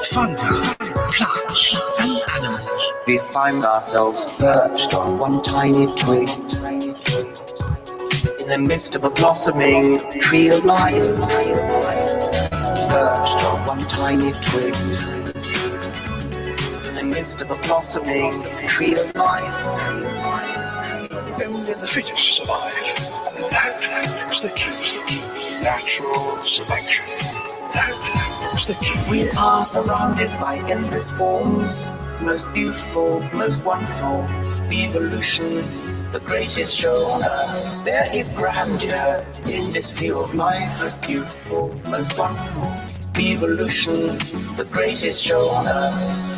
fungi, plants, and animals. We find ourselves perched on one tiny twig in the midst of a blossoming tree of life. Perched on one tiny twig in the midst of a blossoming tree of life. Only the fittest survive. And that was the key. natural selection. That was the key. We are surrounded by endless forms, most beautiful, most wonderful. Evolution, the greatest show on earth. There is grandeur in this view of life, most beautiful, most wonderful. Evolution, the greatest show on earth.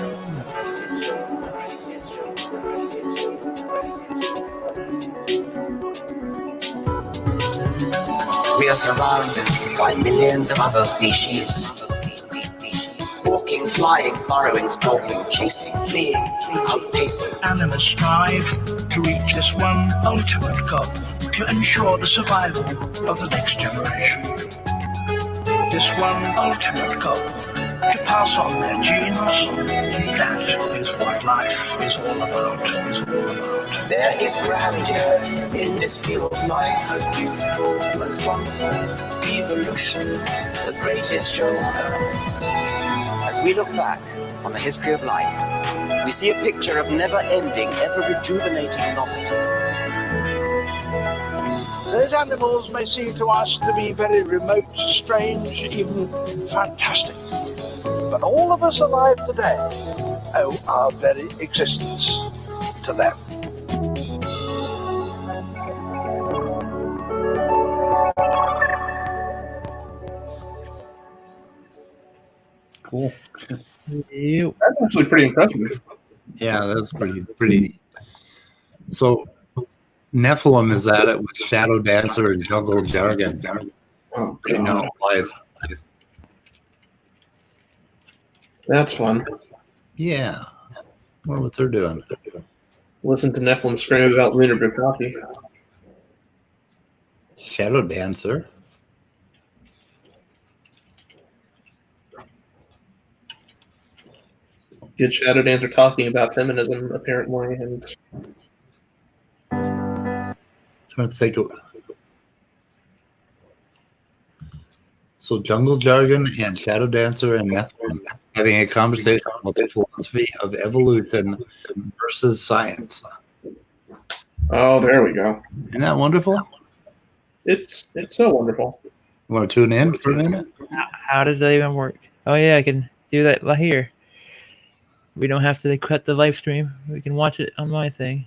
We are surrounded by millions of other species. Walking, flying, burrowing, stalking, chasing, fleeing, outpacing. Animals strive to reach this one ultimate goal, to ensure the survival of the next generation. This one ultimate goal, to pass on their genes, and that is what life is all about. There is grandeur in this view of life, most beautiful, most wonderful. Evolution, the greatest show on earth. As we look back on the history of life, we see a picture of never-ending, ever-rejuvenating novelty. Those animals may seem to us to be very remote, strange, even fantastic. But all of us alive today owe our very existence to them. Cool. That's actually pretty impressive. Yeah, that's pretty. So, Nephilim is at it with Shadow Dancer and Jungle Jargon. Oh, Right now, live. That's fun. Yeah. I wonder what they're doing. Listen to Nephilim scream about Lunar Bukaki. Shadow Dancer. Good Shadow Dancer talking about feminism, apparently, and Trying to think of. So Jungle Jargon and Shadow Dancer and Nephilim having a conversation about the philosophy of evolution versus science. oh, there we go. Isn't that wonderful? It's so wonderful. You want to tune in for a minute? How does that even work? Oh yeah, I can do that here. We don't have to cut the live stream. We can watch it on my thing.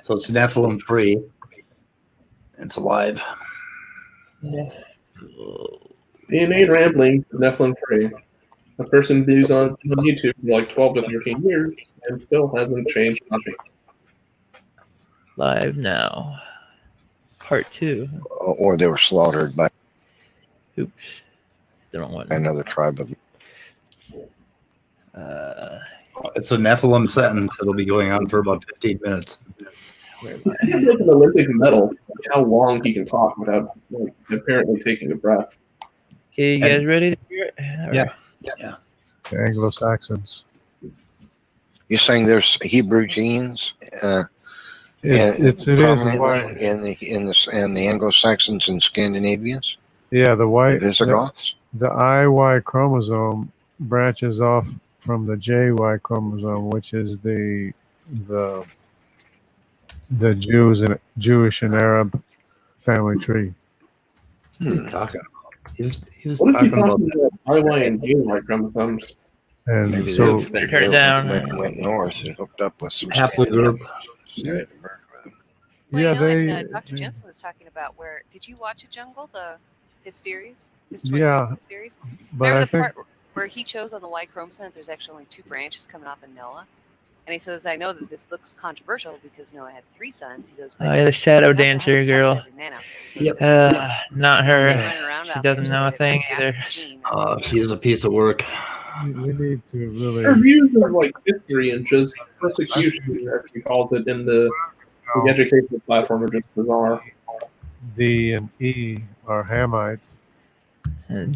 So it's Nephilim free. It's live. Yeah. DNA rambling, Nephilim free. A person who's on YouTube for like 12 to 13 years and still hasn't changed nothing. Live now. Part 2. Or they were slaughtered by Oops. Don't want another tribe of. It's a Nephilim sentence. It'll be going on for about 15 minutes. He's like an Olympic medal. How long he can talk without apparently taking a breath. Okay, you guys ready to hear it? Yeah. The Anglo-Saxons. You're saying there's Hebrew genes It is prominently white. in the Anglo-Saxons and Scandinavians, Yeah, the white. Visigoths. The IY chromosome branches off from the JY chromosome, which is the Jews and Jewish and Arab family tree. What are you talking about? He was What is he talking about talking about? IY and GY chromosomes. And Maybe so they turn it down. went north and hooked up with some haplogroup. Scandinavians. Well, yeah, you know, they. like Dr. Jensen was talking about where did you watch a Jungle, his series? His Yeah, series? but Remember I the think part where he chose on the Y chromosome that there's actually only 2 branches coming off of Noah? And he says, I know that this looks controversial because Noah had 3 sons. He goes, Oh yeah, the Shadow "That's not how Dancer we test girl. every man out." Not They her. run around She out doesn't there know a with thing that either. gene. She's a piece of work. we need to Her really. views of like history and just persecution, as she calls it, in the educational platform are just bizarre. D and E are Hamites.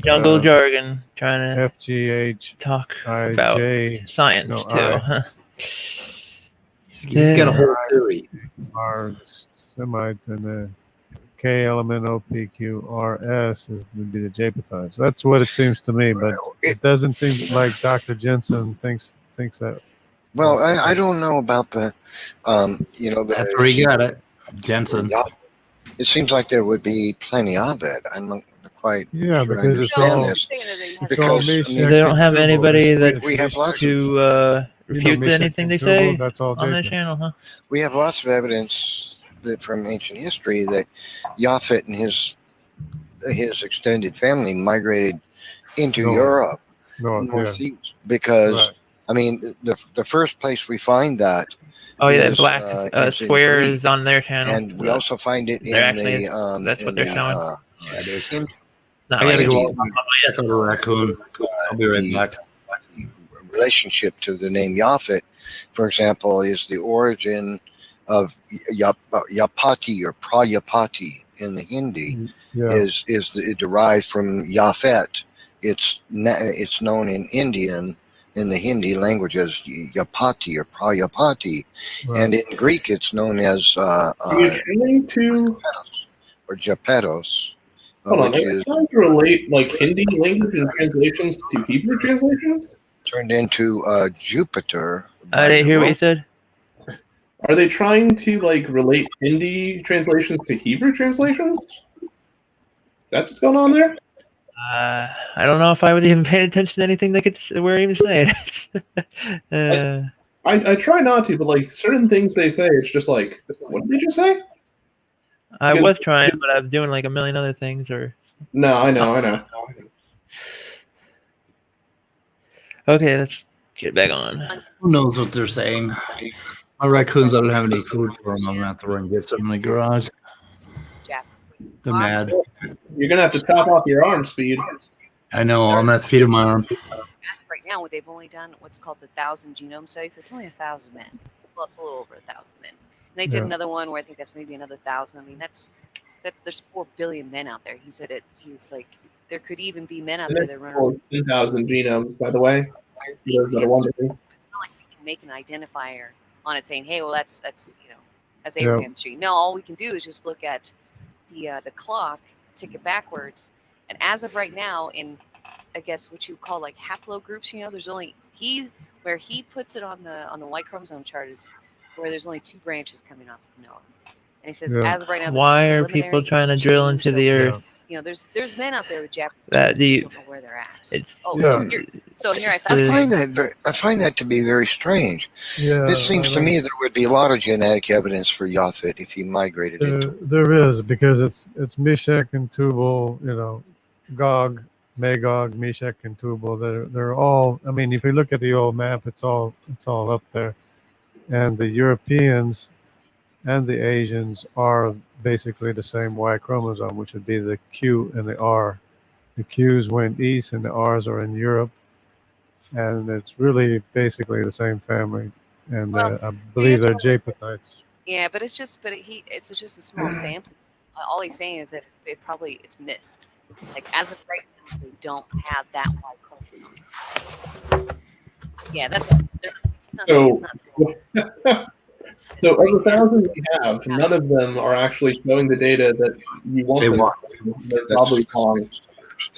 Jungle Jargon trying to FGH talk I about J science no, too. I. Huh? He's got a whole theory. are Semites, and the KLMNOPQRS is would be the Japhethites. That's what it seems to me, but it doesn't seem like Dr. Jensen thinks that. Well, I don't know about the, That's where he got it. Jensen. it seems like there would be plenty of it. I'm not quite Yeah, sure I because it's understand all this. it's all Because I Meshach mean, They don't have and Tubal. anybody that we have lots of to refute Meshach anything they and Tubal, say that's all on their Jacob. channel, huh? we have lots of evidence that from ancient history that Japhet and his extended family migrated into North. Europe, North, yeah. northeast, because Right. I mean the first place we find that Oh yeah, is black is in square Greek, is on their channel. and we also find it They're in actually the that's what they're showing. Yeah, it is. Not I like gotta go Indian, check out a raccoon. I'll be right back. the relationship to the name Japhet, for example, is the origin of Yapati or Prajapati in the Hindi. Yeah. Is derived from Japhet. It's known in Indian in the Hindi language as Yapati or Prajapati, Right. and in Greek it's known as Are you trying to or Japetos, hold on? which Are you is trying to relate like Hindi language and translations to Hebrew translations? turned into Jupiter. I didn't hear what you said. Are they trying to like relate Hindi translations to Hebrew translations? Is that what's going on there? I don't know if I would even pay attention to anything they were even saying. I try not to, but like certain things they say, it's just like, what did they just say? I Because- was trying, but I'm doing like a million other things. Or No, I know. okay, let's get back on. Who knows what they're saying? My raccoons, I don't have any food for them. I'm gonna have to run and get some in the garage. They're mad. You're gonna have to top off your arm speed. I know. I'm gonna have to feed them my arm. As of right now, they've only done what's called the 1,000 genome studies. It's only 1,000 men. Well, it's a little over 1,000 men. And they did Yeah. another one where I think that's maybe another 1,000. I mean, there's 4 billion men out there. He said it. He's like, there could even be men out there that run around. 10,000 genomes, by the way. For those that are wondering. It's not like we can make an identifier on it saying, hey, well, that's that's Yeah. Abraham's tree. No, all we can do is just look at the clock, tick it backwards, and as of right now, in I guess what you would call like haplogroups, there's only where he puts it on the Y chromosome chart is where there's only 2 branches coming off of Noah, and he says Yeah. as of right now, this is Why are people preliminary trying to drill change, into so, the earth there's men out there with Japanese that genes, deep? just don't know where they're at. It's So here I I found find that to be very strange. Yeah, This seems to me there would be a lot of genetic evidence for Japhet if he migrated into. There is, because it's Meshach and Tubal, Gog, Magog, Meshach and Tubal. They're all. I mean, if you look at the old map, it's all up there, and the Europeans and the Asians are basically the same Y chromosome, which would be the Q and the R. The Qs went east and the Rs are in Europe, and it's really basically the same family. And Well, I believe they're Japhethites. Yeah, but it's just a small sample. All he's saying is that it's missed. Like as of right now, they don't have that Y chromosome. Yeah, that's it's not saying it's not. So of the 1,000 we have, none of them are actually showing the data that you want They them want. to. They're probably wrong.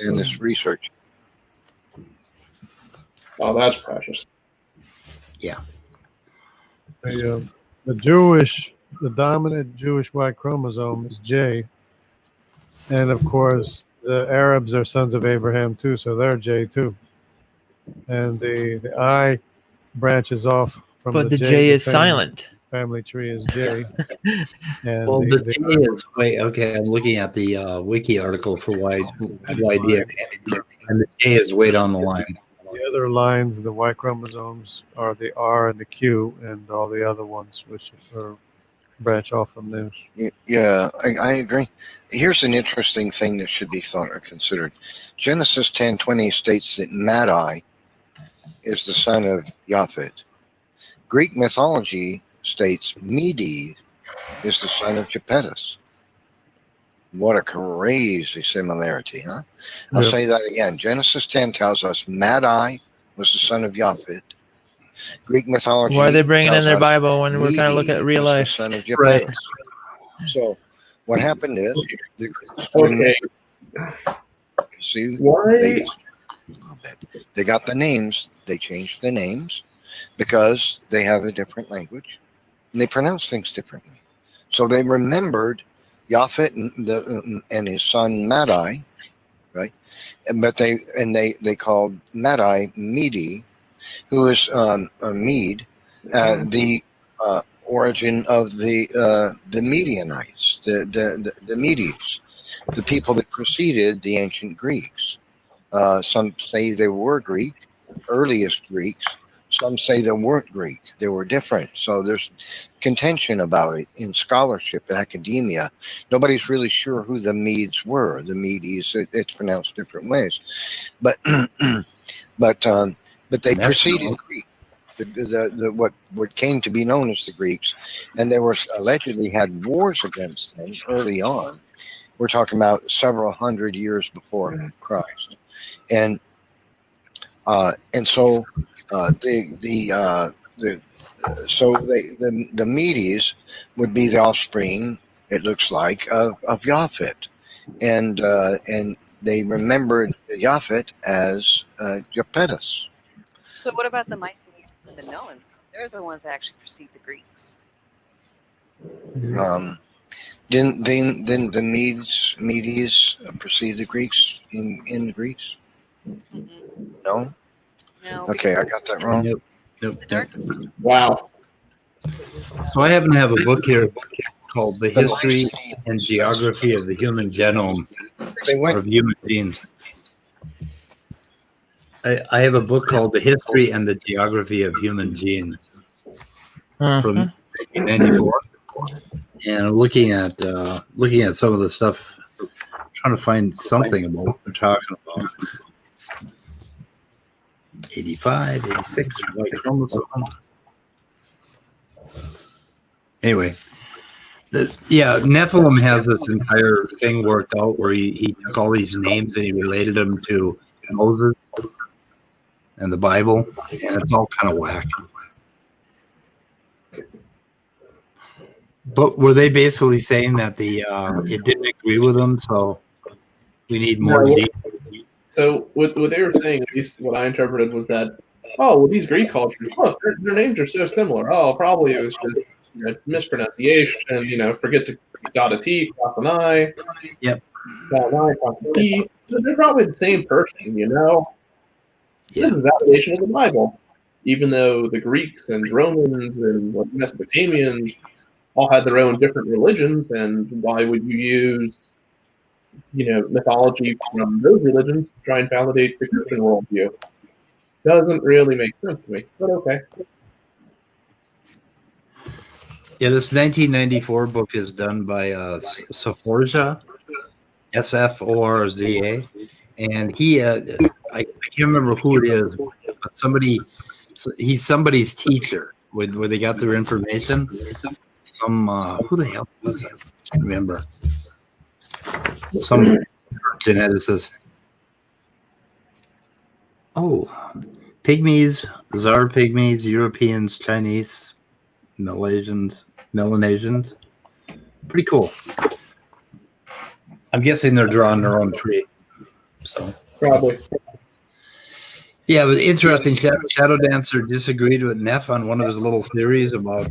In this research. Oh, that's precious. Yeah. The dominant Jewish Y chromosome is J, and of course the Arabs are sons of Abraham too, so they're J too. And the I branches off from But the J the is same silent. Family tree is J. And Well, the J is okay. I'm looking at the wiki article for YDNA, and the J is way down the line. the other lines, the Y chromosomes, are the R and the Q, and all the other ones which are branch off from those. Yeah, I agree. Here's an interesting thing that should be thought or considered. Genesis 10:20 states that Madai is the son of Japhet. Greek mythology states Medes is the son of Japetus. What a crazy similarity, huh? I'll Yeah. say that again. Genesis 10 tells us Madai was the son of Japhet. Greek mythology. Why are they bringing in tells their us Bible when we're trying to look at real Medes life? was the son of Right. Japetus. So what happened is the Greeks Okay. see Why? they got the names, they changed the names because they have a different language and they pronounce things differently. So they remembered Japhet and his son Madai, right? But they called Madai Mede, who is a Mede, the origin of the Medianites, the Medes, the people that preceded the ancient Greeks. Some say they were Greek, earliest Greeks. Some say they weren't Greek. They were different. So there's contention about it in scholarship, academia. Nobody's really sure who the Medes were. The Medes, it's pronounced different ways, but but they preceded Greek. What came to be known as the Greeks, and they were allegedly had wars against them early on. We're talking about several hundred years before Christ, and so the Medes would be the offspring, it looks like, of Japhet, and they remembered Japhet as Japetus. So what about the Mycenaeans and the Minoans? They're the ones that actually precede the Greeks. Didn't the Medes precede the Greeks in Greece? No. No. Okay, I got that wrong. Nope. Wow. So I happen to have a book here called The History and Geography of the Human Genome, of Human Genes. I have a book called The History and the Geography of Human Genes from 1994. And I'm looking at some of the stuff, trying to find something about what they're talking about. 85, 86, white chromosome. Anyway, Nephilim has this entire thing worked out where he took all these names and he related them to Moses and the Bible, and it's all kind of whack. But were they basically saying that it didn't agree with them, so we need more? So what they were saying, at least what I interpreted, was that, these Greek cultures, look, their names are so similar. Oh, probably it was just mispronunciation. Forget to dot a T, cross an I. Yep. Dot an I, cross a T. They're probably the same person, Yeah. This is validation of the Bible. Even though the Greeks and Romans and Mesopotamians all had their own different religions, and why would you use mythology from those religions to try and validate the Christian worldview? Doesn't really make sense to me, but okay. Yeah, this 1994 book is done by Sforza, Sforza, and he, I can't remember who it is, but he's somebody's teacher where they got their information. Who the hell was it? I can't remember. Some geneticist. Pygmies, Tsar Pygmies, Europeans, Chinese, Melanesians. Pretty cool. I'm guessing they're drawing their own tree. So probably. Yeah, but interesting. Shadow Dancer disagreed with Neff on one of his little theories about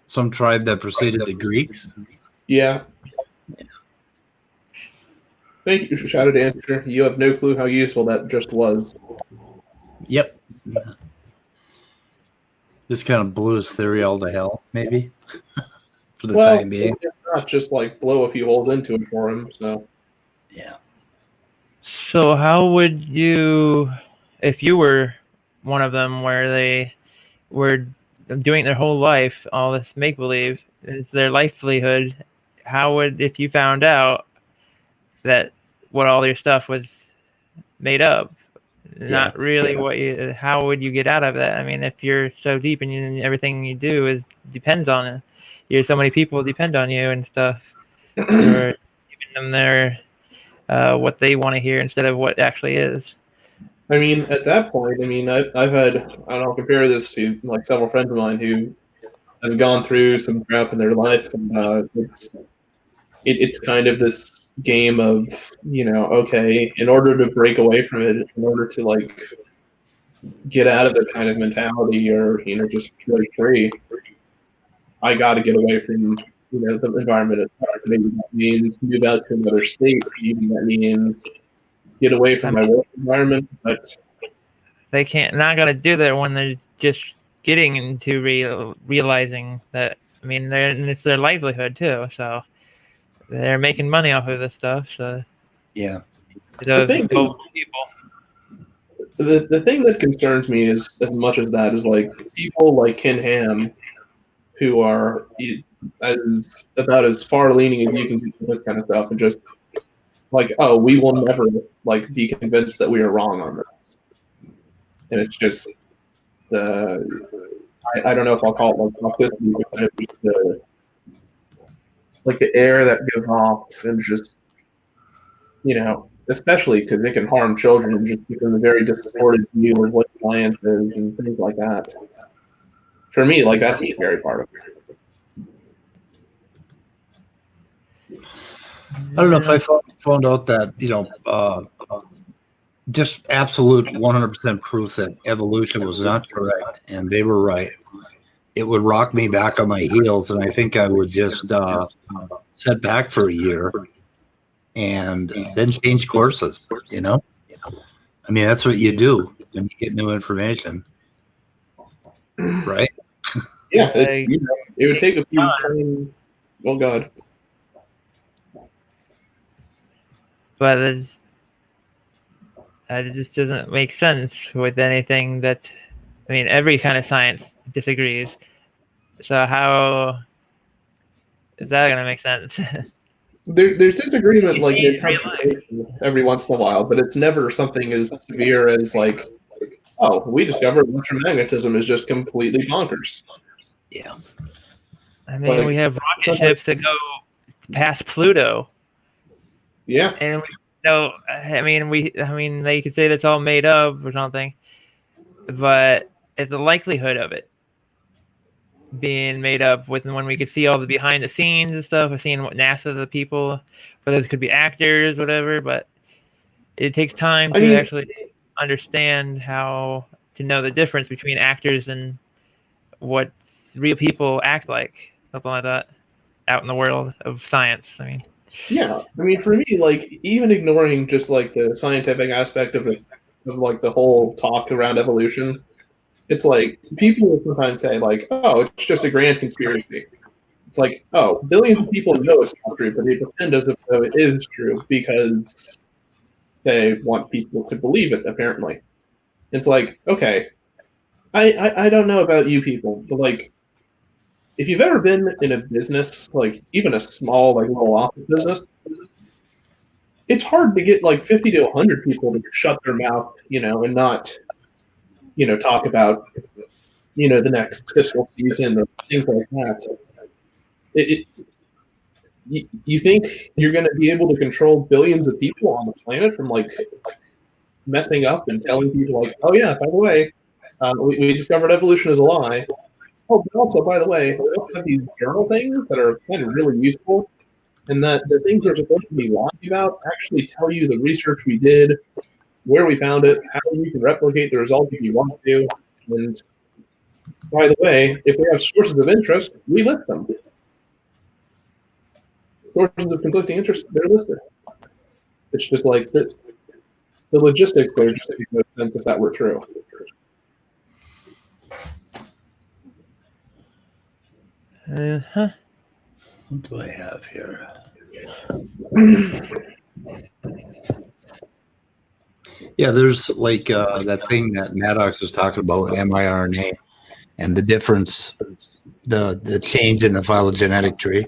some tribe that preceded the Greeks. Yeah. Thank you, Shadow Dancer. You have no clue how useful that just was. Yep. This kind of blew his theory all to hell, maybe, for the time being. Not just blow a few holes into it for him. So. Yeah. So how would you, if you were one of them where they were doing their whole life, all this make-believe is their livelihood, how would, if you found out that what all your stuff was made up, not really how would you get out of that? I mean, if you're so deep and everything you do depends on it, so many people depend on you and stuff, you're giving them their what they want to hear instead of what actually is. I mean, at that point, I've had, compare this to several friends of mine who have gone through some crap in their life, and it's kind of this game of, okay, in order to break away from it, in order to get out of that kind of mentality, or just break free, I got to get away from the environment. Maybe that means move out to another state. Maybe that means get away from my work environment. But they not gonna do that when they're just getting into realizing that. I mean, it's their livelihood too, so they're making money off of this stuff. So yeah, those people. The thing that concerns me is as much as that is like people like Ken Ham, who are about as far leaning as you can do with this kind of stuff, and just like, oh, we will never like be convinced that we are wrong on this, and it's just I don't know if I'll call it like toxicity, but it's the air that goes off, and just especially because it can harm children and just give them a very distorted view of what science is and things like that. For me, like, that's the scary part of it. I don't know if I found out that, just absolute 100% proof that evolution was not correct and they were right. It would rock me back on my heels, and I think I would just sit back for a year and then change courses, I mean, that's what you do when you get new information, right? Yeah, it would take a few times. Oh, God. But it just doesn't make sense with anything that, I mean, every kind of science disagrees. So how is that going to make sense? There's disagreement like every once in a while, but it's never something as severe as like, oh, we discovered electromagnetism is just completely bonkers. Yeah. I mean, we have rocket ships that go past Pluto. Yeah. And I mean, they could say that's all made up or something, but it's the likelihood of it being made up when we could see all the behind the scenes and stuff, seeing what NASA, the people, whether it could be actors, whatever, but it takes time to actually understand how to know the difference between actors and what real people act like, something like that, out in the world of science. I mean, yeah, I mean, for me, like, even ignoring just like the scientific aspect of it, of like the whole talk around evolution, it's like people will sometimes say like, oh, it's just a grand conspiracy. It's like, oh, billions of people know it's not true, but they pretend as if it is true because they want people to believe it, apparently. It's like, okay, I don't know about you people, but like, if you've ever been in a business, like even a small, like little office business, it's hard to get like 50 to 100 people to shut their mouth, and not, talk about, the next fiscal season or things like that. You think you're going to be able to control billions of people on the planet from like messing up and telling people like, oh yeah, by the way, we discovered evolution is a lie. Oh, but also, by the way, we also have these journal things that are kind of really useful, and that the things we're supposed to be lying about actually tell you the research we did, where we found it, how you can replicate the results if you want to. And by the way, if we have sources of interest, we list them. Sources of conflicting interest, they're listed. It's just like the logistics there just make no sense if that were true. What do I have here? Yeah, there's like that thing that Maddox was talking about with mRNA and the difference, the change in the phylogenetic tree.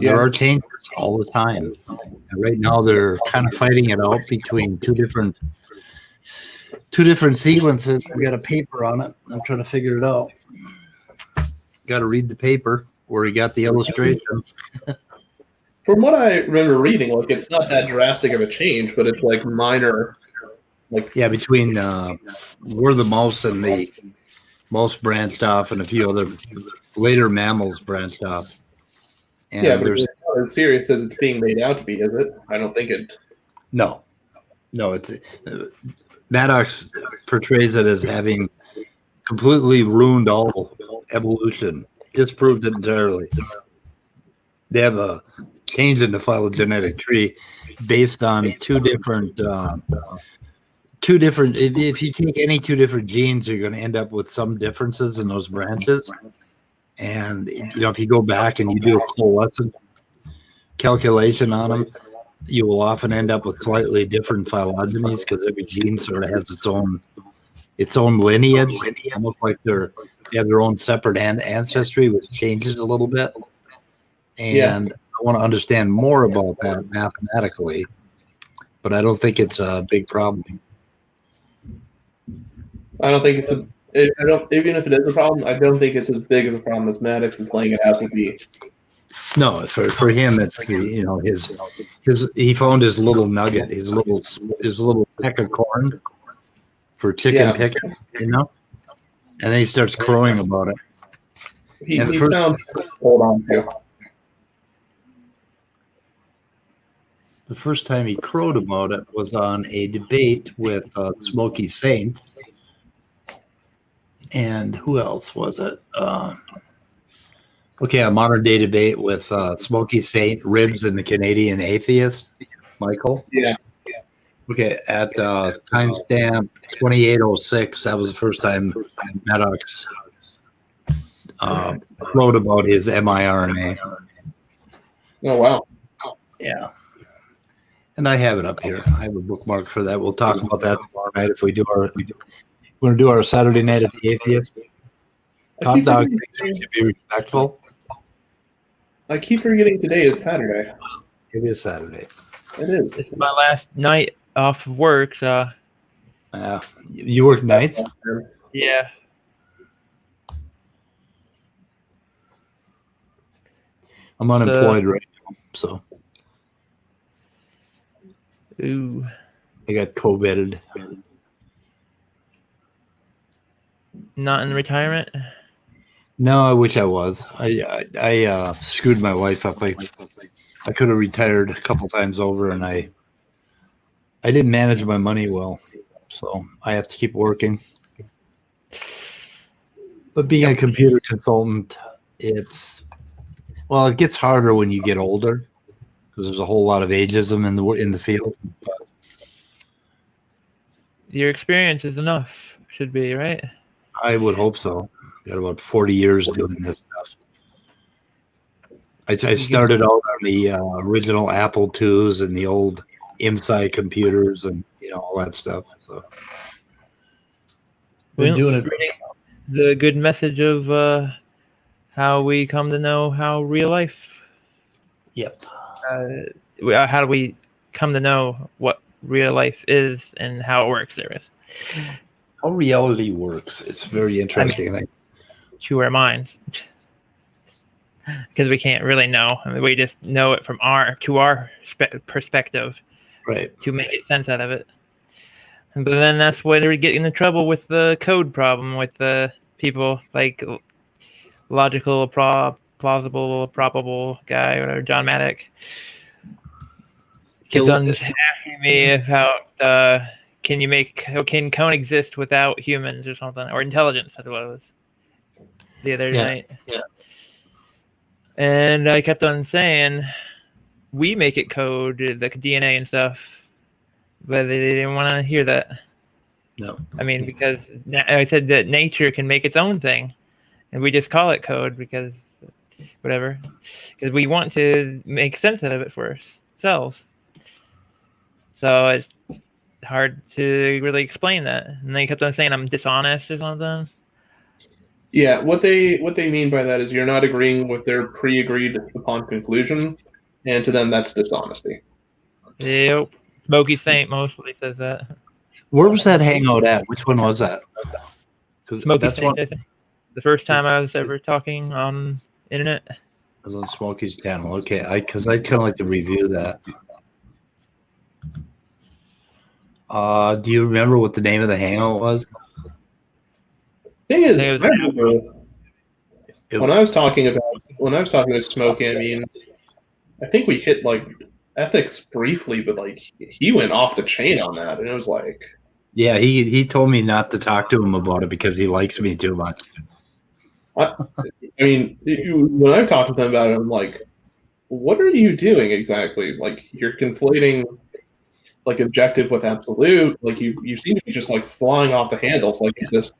There are changes all the time. And right now they're kind of fighting it out between two different sequences. We got a paper on it. I'm trying to figure it out. Got to read the paper where he got the illustration. From what I remember reading, like it's not that drastic of a change, but it's like minor, like between where the mouse and the mouse branched off, and a few other later mammals branched off. And but it's not as serious as it's being made out to be, is it? I don't think it. No, it's Maddox portrays it as having completely ruined all evolution disproved it entirely. They have a change in the phylogenetic tree based on two different. If you take any two different genes, you're going to end up with some differences in those branches. And if you go back and you do a coalescent calculation on them, you will often end up with slightly different phylogenies because every gene sort of has its own lineage, almost like they have their own separate ancestry, which changes a little bit. And I want to understand more about that mathematically, but I don't think it's a big problem. I don't think it's even if it is a problem, I don't think it's as big as a problem as Maddox is laying it out to be. No, for him, it's he found his little nugget, his little peck of corn for chicken picking, and then he starts crowing about it. He's found hold on to. The first time he crowed about it was on a debate with Smokey Saint. And who else was it? A modern day debate with Smokey Saint, Ribs, and the Canadian Atheist, Michael. Yeah. Okay, at timestamp 2806, that was the first time Maddox wrote about his miRNA. Oh, wow. Yeah. And I have it up here. I have a bookmark for that. We'll talk about that tomorrow night if we do our. We're going to do our Saturday night at the Atheist. Top Dog thinks we should be respectful. I keep forgetting today is Saturday. It is Saturday. It is. It's my last night off of work, so. You work nights? Yeah. I'm unemployed right now, so. Ooh. I got COVID'd. Not in retirement? No, I wish I was. I screwed my life up. I could have retired a couple times over, and I didn't manage my money well, so I have to keep working. But being a computer consultant, it gets harder when you get older because there's a whole lot of ageism in the field. Your experience is enough, should be, right? I would hope so. Got about 40 years doing this stuff. I started out on the original Apple IIs and the old IMSI computers and all that stuff. So been doing it. The good message of how we come to know how real life. Yep. How do we come to know what real life is and how it works? There is. How reality works. It's very interesting. To our minds, because we can't really know. I mean, we just know it from our perspective, right? To make sense out of it. But then that's when we get into trouble with the code problem with the people like logical, plausible, probable guy, or whatever, John Maddox. Kept on asking me about can code exist without humans or something, or intelligence? That's what it was. The other night. Yeah. And I kept on saying, we make it code, the DNA and stuff, but they didn't want to hear that. No. I mean, because I said that nature can make its own thing, and we just call it code because whatever. Because we want to make sense out of it for ourselves. So it's hard to really explain that. And they kept on saying I'm dishonest or something. Yeah, what they mean by that is you're not agreeing with their pre-agreed upon conclusion, and to them that's dishonesty. Yep. Smokey Saint mostly says that. Where was that hangout at? Which one was that? Smokey Saint, I think. The first time I was ever talking on internet. I was on Smokey's channel. Okay, because I'd kind of like to review that. Do you remember what the name of the hangout was? Thing is, when I was talking to Smokey, I mean, I think we hit like ethics briefly, but like he went off the chain on that, and it was like, yeah, he told me not to talk to him about it because he likes me too much. I mean, when I've talked to them about it, I'm like, what are you doing exactly? Like, you're conflating like objective with absolute. Like, you seem to be just like flying off the handles, like this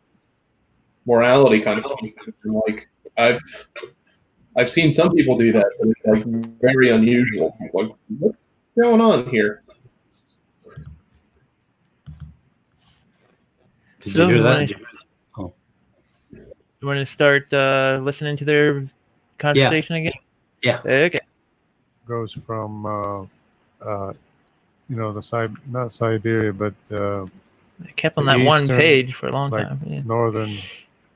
morality kind of thing. And, like, I've seen some people do that, but it's like very unusual. It's like, what's going on here? Did So, you hear that? You want to start listening to their conversation again? Yeah. Okay. Goes from not Siberia, but It kept on the that one eastern, page for a long like time. Yeah. northern,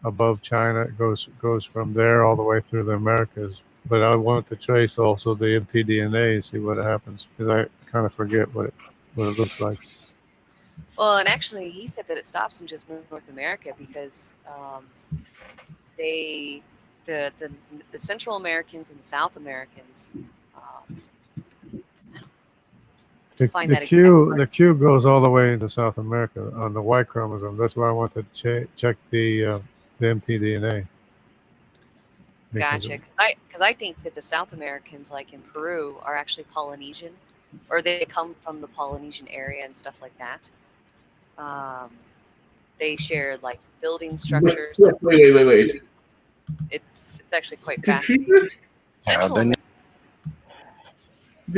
above China. It goes from there all the way through the Americas. But I wanted to trace also the mtDNA, see what happens, because I kind of forget what it looks like. Well, and actually, he said that it stops in just North America because the Central Americans and the South Americans. The Q goes all the way into South America on the Y chromosome. That's why I want to check the mtDNA. Gotcha. Because I think that the South Americans, like in Peru, are actually Polynesian, or they come from the Polynesian area and stuff like that. They share like building structures. Wait. It's actually quite Did fascinating.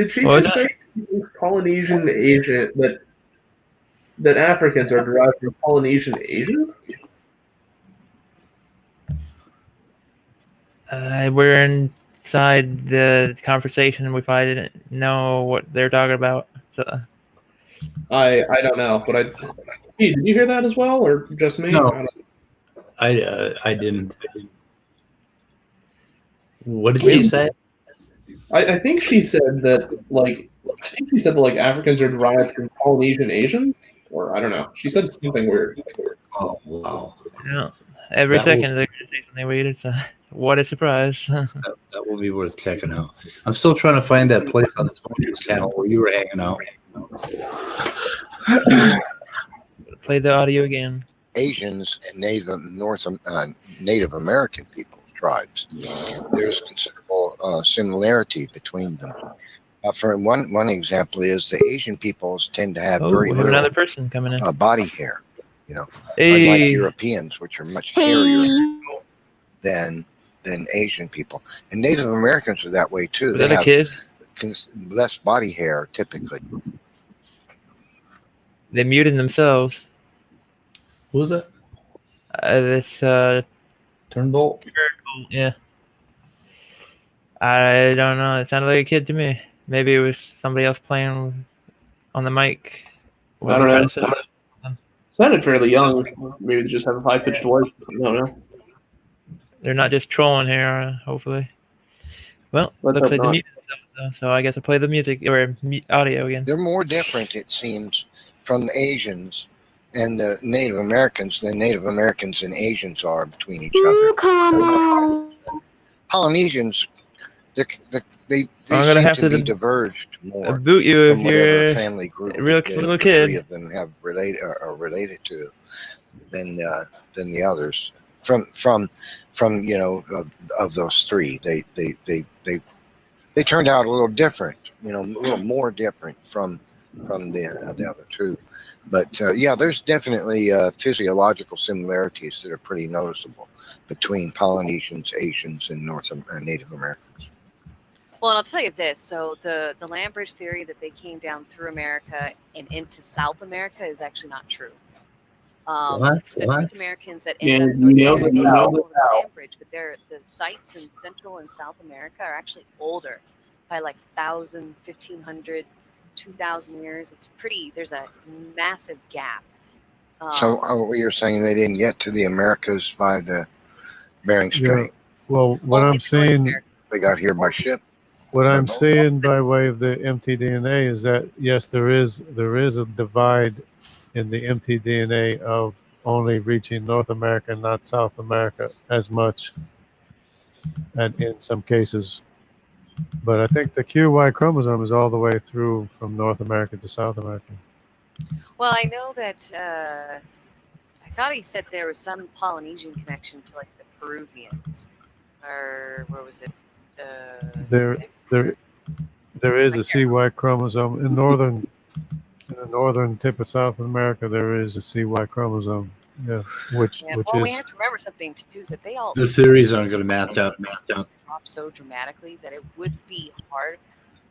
she just say Polynesian Asian that Africans are derived from Polynesian Asians? We're inside the conversation and we probably didn't know what they're talking about. So. I don't know, but Hey, did you hear that as well, or just me? No. I didn't. What did she say? I think she said that like Africans are derived from Polynesian Asians, or I don't know. She said something weird. Oh wow! Yeah, every That second they're they waited. So what a surprise! That will be worth checking out. I'm still trying to find that place on the Smokers channel where you were hanging out. Play the audio again. Asians and Native American people tribes. There's considerable similarity between them. For one example is the Asian peoples tend to have very we have little another person coming in. body hair. Unlike Hey. Europeans, which are much hairier than Asian people, and Native Americans are that way too. Was They that a have kid? less body hair typically. They muted themselves. Who was it? This Turnbull. Yeah. I don't know. It sounded like a kid to me. Maybe it was somebody else playing on the mic. I don't know. Sounded fairly young. Maybe they just have a high-pitched voice. I don't know. They're not just trolling here, hopefully. Well, Let's looks hope like the not. music stuff, though, so I guess I'll play the music or audio again. They're more different, it seems, from the Asians and the Native Americans than Native Americans and Asians are between each other. Come on. Polynesians, they I'm gonna seem have to to be diverged more boot you if from whatever you're family group a real that little the kid. three of them have are related to than the others. From of those three, they turned out a little different, a little more different from the other two. But yeah, there's definitely physiological similarities that are pretty noticeable between Polynesians, Asians, and Native Americans. Well, and I'll tell you this. So the land bridge theory that they came down through America and into South America is actually not true. What? The What? North Americans that Yeah, end up you know North that- you know America that the now. land bridge, but the sites in Central and South America are actually older by like 1,000, 1,500, 2,000 years. It's pretty. There's a massive gap. So you're saying they didn't get to the Americas by the Bering Strait? Well, what I'm seeing, They got here by ship. what I'm seeing by way of the mtDNA is that yes, there is a divide in the mtDNA of only reaching North America, not South America as much, and in some cases. But I think the QY chromosome is all the way through from North America to South America. Well, I know that I thought he said there was some Polynesian connection to like the Peruvians. Or where was it? There is a CY chromosome in the northern tip of South America. There is a CY chromosome. Yeah, which well, we is have to remember something too, is that they all The theories aren't going to match up. drop so dramatically that it would be hard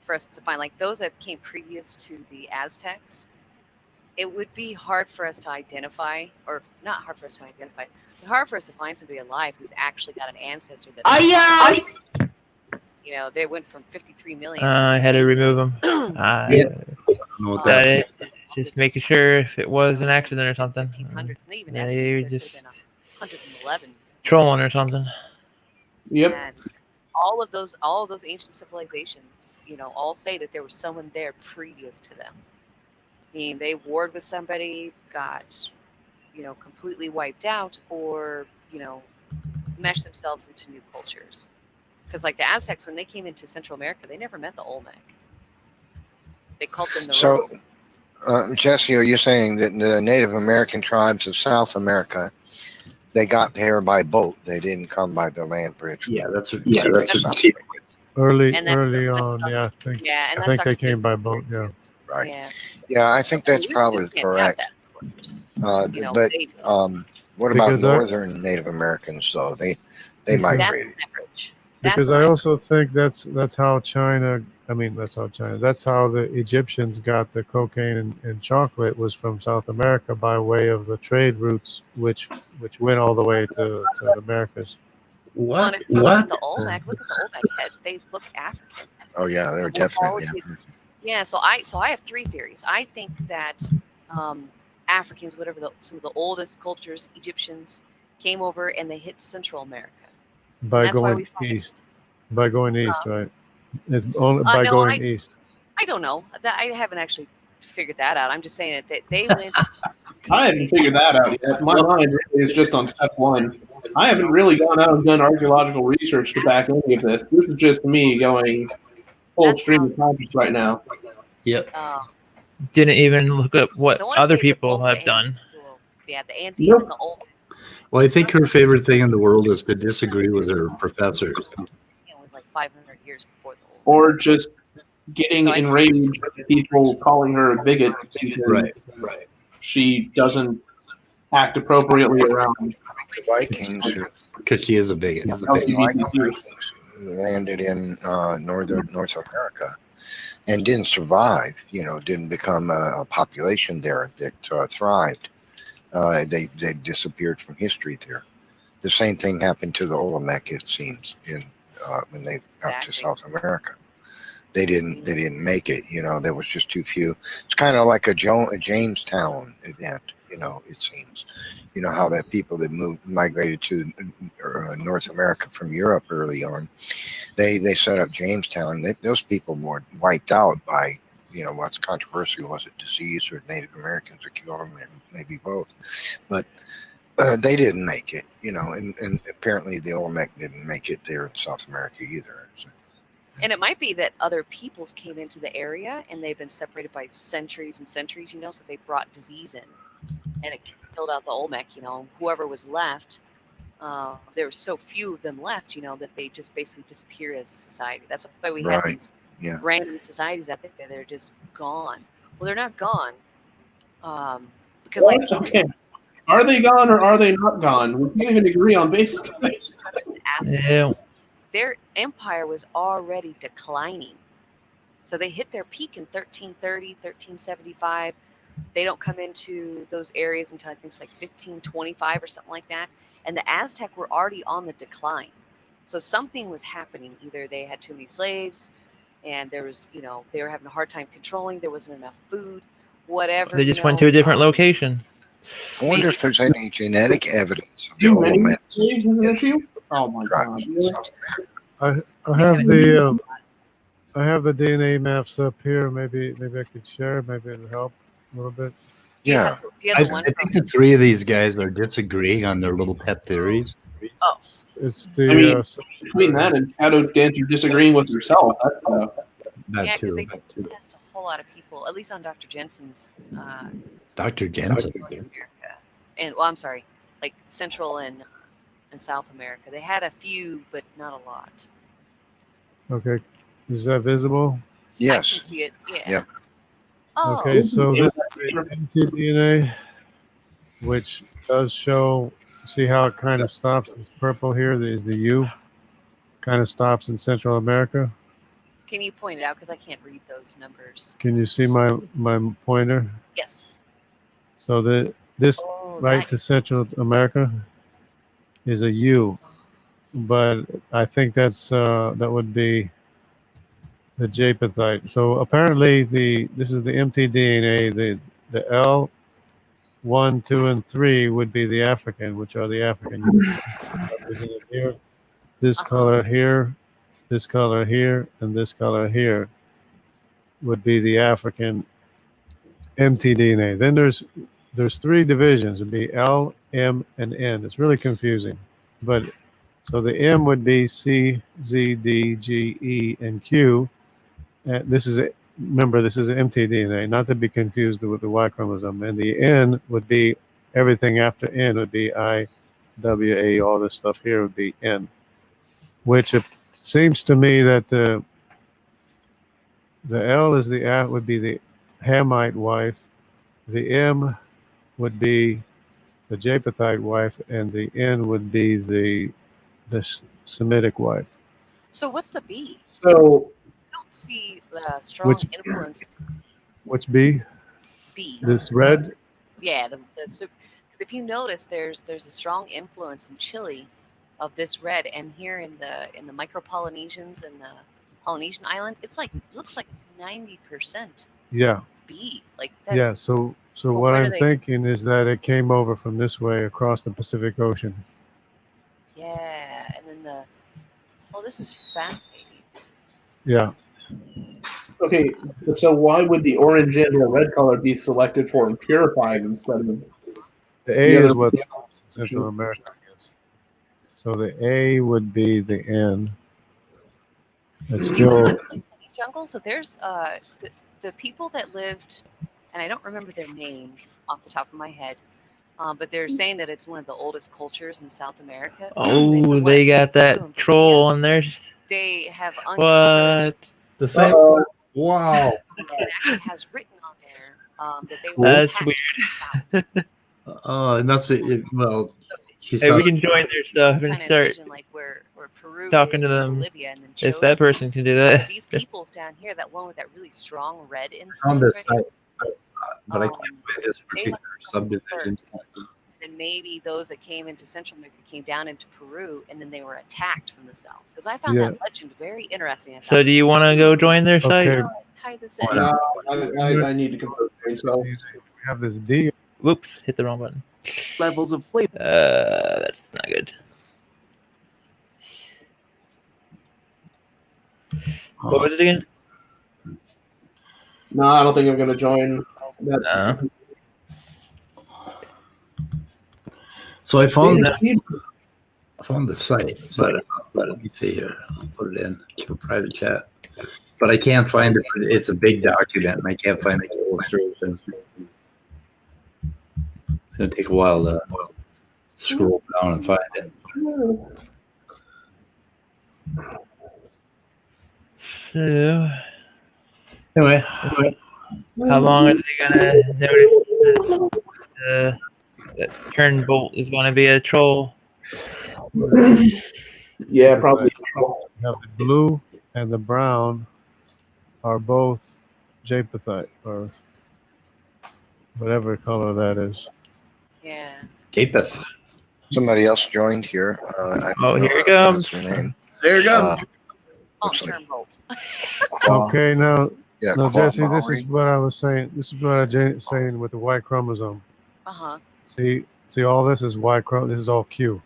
for us to find, like those that came previous to the Aztecs. It would be hard for us to identify, or not hard for us to identify, but hard for us to find somebody alive who's actually got an ancestor that. You know, they went from 53 million. I had to remove them. That is just making sure if it was an accident or something. 1500s, and they even They estimated there just could have been 111. trolling or something. Yep. And all of those ancient civilizations, you know, all say that there was someone there previous to them. I mean, they warred with somebody, got, you know, completely wiped out, or, you know, meshed themselves into new cultures. Because, like the Aztecs, when they came into Central America, they never met the Olmec. They called them the So, Roman. Jesse, are you saying that the Native American tribes of South America, they got there by boat? They didn't come by the land bridge. Yeah, that's what. early And that's- on. Yeah, Yeah, and I that's think they Dr. came by boat. Yeah. Right. Yeah. Yeah, I think that's We probably just can't have correct. that, of course. You know, But they- what about Because I- northern Native Americans? Though they That's migrated. separate. Because I also think that's how China. I mean, that's how China. That's how the Egyptians got the cocaine and chocolate, was from South America by way of the trade routes, which went all the way to the Americas. Well, and if you look at the Olmec, look at the Olmec heads. They look African. Oh yeah, they were So we'll definitely. always- Yeah, so I have three theories. I think that Africans, whatever some of the oldest cultures, Egyptians, came over and they hit Central America. By That's why going we find- east. By going east, right? It's only by no, going east. I don't know. I haven't actually figured that out. I'm just saying that they went. I haven't figured that out yet. My mind really is just on step one. I haven't really gone out and done archaeological research to back any of this. This is just me going full stream of conscious right now. Yep. Didn't even look up what So I wanna other say the people both have done. Yeah, the Andes and the Olmec. Well, I think her favorite thing in the world is to disagree with her professors. It was like 500 years before the Olmec. Or just getting enraged at people calling her a bigot because Right. she doesn't act appropriately around The Vikings, Because she is a bigot. Vikings landed in North America and didn't survive. You know, didn't become a population there that thrived. They disappeared from history there. The same thing happened to the Olmec, it seems, when they got to South America. They didn't make it. You know, there was just too few. It's kind of like a Jamestown event. You know, it seems. You know how that people that migrated to North America from Europe early on, they set up Jamestown. Those people were wiped out by, you know, what's controversial, was it disease or Native Americans or killed them, and maybe both. But they didn't make it, you know, and apparently the Olmec didn't make it there in South America either. So, And it might be that other peoples came into the area and they've been separated by centuries and centuries, you know, so they brought disease in and it killed out the Olmec, you know, whoever was left. There were so few of them left, you know, that they just basically disappeared as a society. That's why we have these random societies out there. They're just gone. Well, they're not gone. Because What? like Okay. Are they gone or are they not gone? We can't even agree on base. Aztecs, their empire was already declining. So they hit their peak in 1330, 1375. They don't come into those areas until I think it's like 1525 or something like that. And the Aztec were already on the decline. So something was happening. Either they had too many slaves and there was, you know, they were having a hard time controlling. There wasn't enough food, whatever. They just went to a different location. I wonder if there's any genetic evidence of the Too many Olmec. slaves is an issue? Oh my god. I have the DNA maps up here. Maybe I could share. Maybe it'll help a little bit. Yeah. I think the three of these guys are disagreeing on their little pet theories. Oh. It's the. I mean, between that and Shadow Dancer disagreeing with herself, that's Yeah, because they test a whole lot of people, at least on Dr. Jensen's. Dr. Jensen. America. And well, I'm sorry, like Central and in South America. They had a few, but not a lot. Okay, is that visible? Yes. I can see it. Yeah. Yep. Oh. Okay, so this is the mtDNA, which does show. See how it kind of stops? It's purple here. Is the U kind of stops in Central America? Can you point it out? Because I can't read those numbers. Can you see my pointer? Yes. So this Oh, right that- to Central America is a U, but I think that's that would be the Japhethite. So apparently this is the mtDNA. The L 1, 2, and 3 would be the African, which are the African. Here, this color here, this color here, and this color here would be the African mtDNA. Then there's 3 divisions. It'd be L, M, and N. It's really confusing, but so the M would be C, Z, D, G, E, and Q. And this is remember, this is an mtDNA, not to be confused with the Y chromosome. And the N would be everything after N would be I, W, A. All this stuff here would be N. Which it seems to me that the L is would be the Hamite wife, the M would be the Japhethite wife, and the N would be the Semitic wife. So what's the B? So I don't see the strong Which- influence. Which B? B. This red? Yeah, because if you notice, there's a strong influence in Chile of this red, and here in the Micro-Polynesians and the Polynesian island, it's like looks like it's 90% Yeah. B. Like that's Yeah. So Well, what where I'm do they- thinking is that it came over from this way across the Pacific Ocean. yeah, and then this is fascinating. Yeah. okay, so why would the orange and or red color be selected for and purified instead of The A the is other- what Central America is. So the A would be the N. It's still Jungle. So there's the people that lived, and I don't remember their names off the top of my head, but they're saying that it's one of the oldest cultures in South America. Oh, they got that troll on there. They have uncovered. What? The same. Wow. It actually has written on there that they That's attacked weird. the South. Oh, and that's it. Well, she Hey, saw we can join their stuff and Kind of start vision like where Peru talking is to and them. Bolivia, and then If Chile. that person can do So that. these peoples down here, that one with that really strong red on influence, this right site, but I can't find this particular subdivision. then maybe those that came into Central America came down into Peru, and then they were attacked from the south. Because I found Yeah. that legend very interesting. I So thought, do you want to go join their site? okay. tie this in. I need to compose myself. We have this D. Whoops, hit the wrong button. Levels of flavor. That's not good. What was it again? No, I don't think I'm gonna join that. No. So I found the site, but let me see here. I'll put it in to private chat. But I can't find it. It's a big document, and I can't find the illustrations. It's gonna take a while to scroll down and find it. So, Anyway, how long are they gonna notice that Turnbolt is gonna be a troll? Yeah, probably. Now the blue and the brown are both Japhethite, or whatever color that is. Yeah. Japheth. Somebody else joined here. I don't Oh, know here it how to comes. pronounce her name. There you go. Oh, Looks like- Turnbolt. Okay, now, Yeah, no, Jesse, this Kwamari. is what I was saying. This is what I was saying with the Y chromosome. Uh-huh. See, all this is Y chromosome. This is all Q.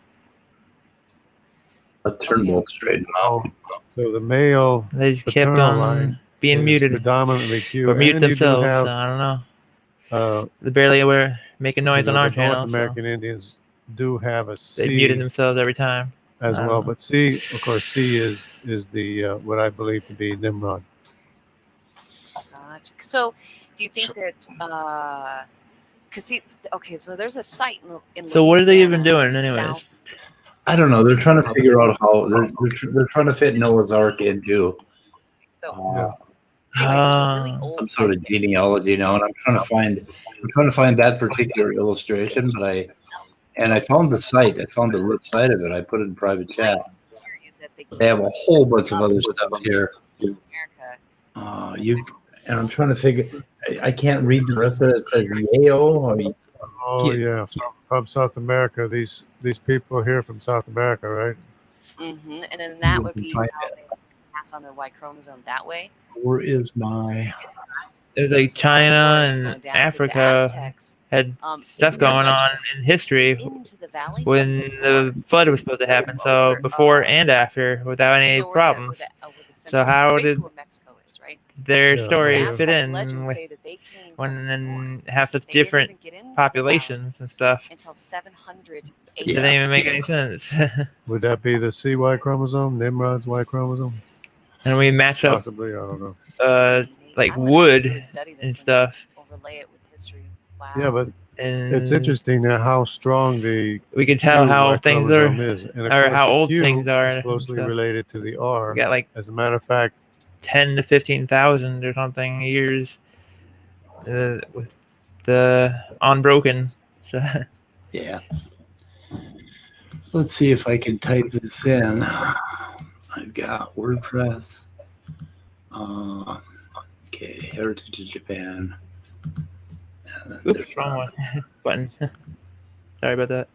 A Turnbolt straighten out. So the male They just kept paternal on line being is muted predominantly Q. or mute and you do themselves. have, So I don't know. uh, They barely were making noise you on know, our the channel. North So American Indians do have a they C muted themselves every time. as I don't well, know. but C, of course, C is the what I believe to be Nimrod. Gotcha. So, do you think that? Because see, okay, so there's a site in So what are they even Louisiana, doing anyways? south I don't know. They're trying to figure out how they're trying to fit Noah's Ark into So anyways, there's a really old some sort of genealogy now, and I'm trying to find that particular illustration, but I found the site. I found the lit site of it. I put it in private chat. theory is that they They have a whole bunch of other stuff here. America. And I'm trying to figure. I can't read the rest of it. It says Yale. Or, Oh yeah, from South America. These people here from South America, right? Mm-hmm. And then that would be how find they pass on their Y chromosome that way. where is my? There's like China and Africa Aztecs, had moved stuff going on in history into the valley when the flood was supposed to happen. So before and after, without Do you any know where problems. where the So central- how basically did where Mexico is, right? their Yeah. story The fit Aztec in legends with say that they came when then have such They didn't different even get into the populations and stuff? until 700 AD. It didn't even make any sense. Would that be the CY chromosome, Nimrod's Y chromosome? And we match up Possibly, I don't know. like I'm gonna wood really study this and stuff. Overlay it with history. Wow. Yeah, but And it's interesting that how strong the we can tell Q how Y things are, chromosome is, and of or course how the old Q things are. is and closely stuff. related to the R. We got like As a matter of fact, 10 to 15,000 or something years with the unbroken. So, Yeah. Let's see if I can type this in. I've got WordPress. Okay, Heritage of Japan. oops, wrong one. Button. Sorry about that.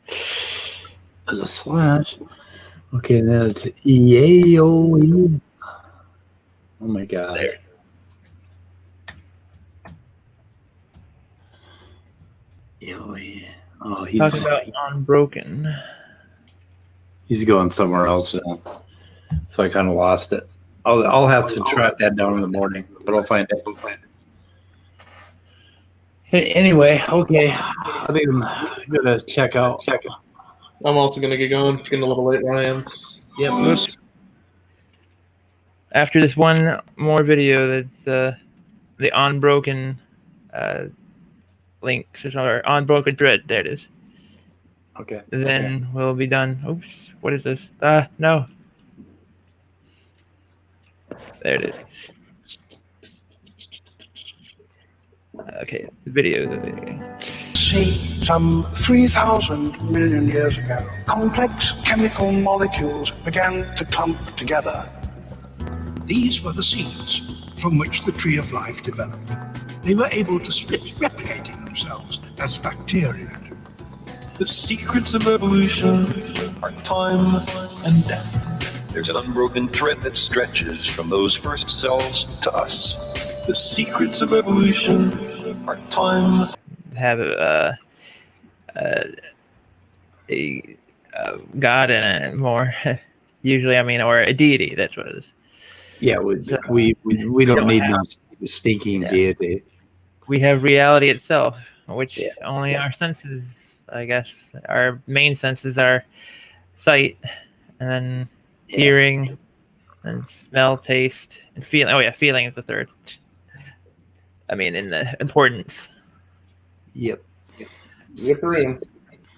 There's a slash. Okay, then it's EAOE. Oh my god. There. EAOE. Oh, Talking he's about unbroken. he's going somewhere else now. So I kind of lost it. I'll have to track that down in the morning, but I'll find it. Anyway, okay. I think I'm gonna check out. I'm also gonna get going. It's getting a little late where I am. Yep. Oops. After this one more video, that's the unbroken link, or unbroken thread. There it is. Okay. Then we'll be done. Oops, what is this? No. There it is. Okay, the video. See, some 3,000 million years ago, complex chemical molecules began to clump together. These were the seeds from which the tree of life developed. They were able to split, replicating themselves as bacteria. The secrets of evolution are time and death. There's an unbroken thread that stretches from those first cells to us. The secrets of evolution are time. Have a god in it more. Usually, I mean, or a deity. That's what it is. Yeah, we don't need no stinking deity. We have reality itself, which only our senses, I guess, our main senses are sight, and then hearing, and smell, taste, and feeling. Oh yeah, feeling is the third. I mean, in the importance. Yep. Yep.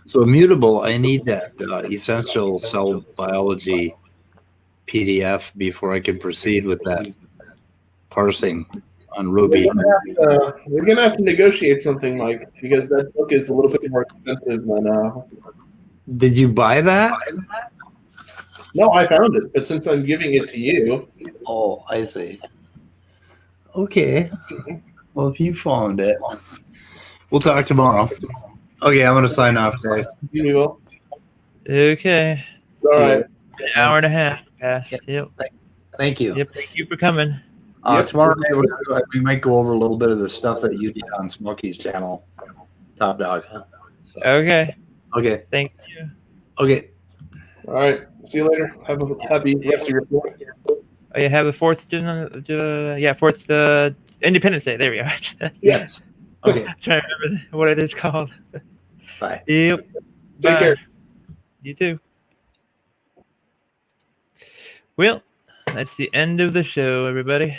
So immutable, I need that essential cell biology PDF before I can proceed with that parsing on Ruby. We're gonna have to negotiate something, Mike, because that book is a little bit more expensive than. Did you buy that? No, I found it, but since I'm giving it to you. Oh, I see. Okay. Well, if you found it, we'll talk tomorrow. Okay, I'm gonna sign off, guys. You will. Okay. All right. An hour and a half passed. Yep. Thank you. Yep. Thank you for coming. Tomorrow night we might go over a little bit of the stuff that you did on Smokey's channel, Top Dog. So, Okay. okay. Thank you. Okay. All right. See you later. Have a happy rest of your day. Oh, you have the 4th, yeah, 4th Independence Day. There we go. Yes. Okay. Trying to remember what it is called. Bye. Yep. Take Bye. care. You too. Well, that's the end of the show, everybody.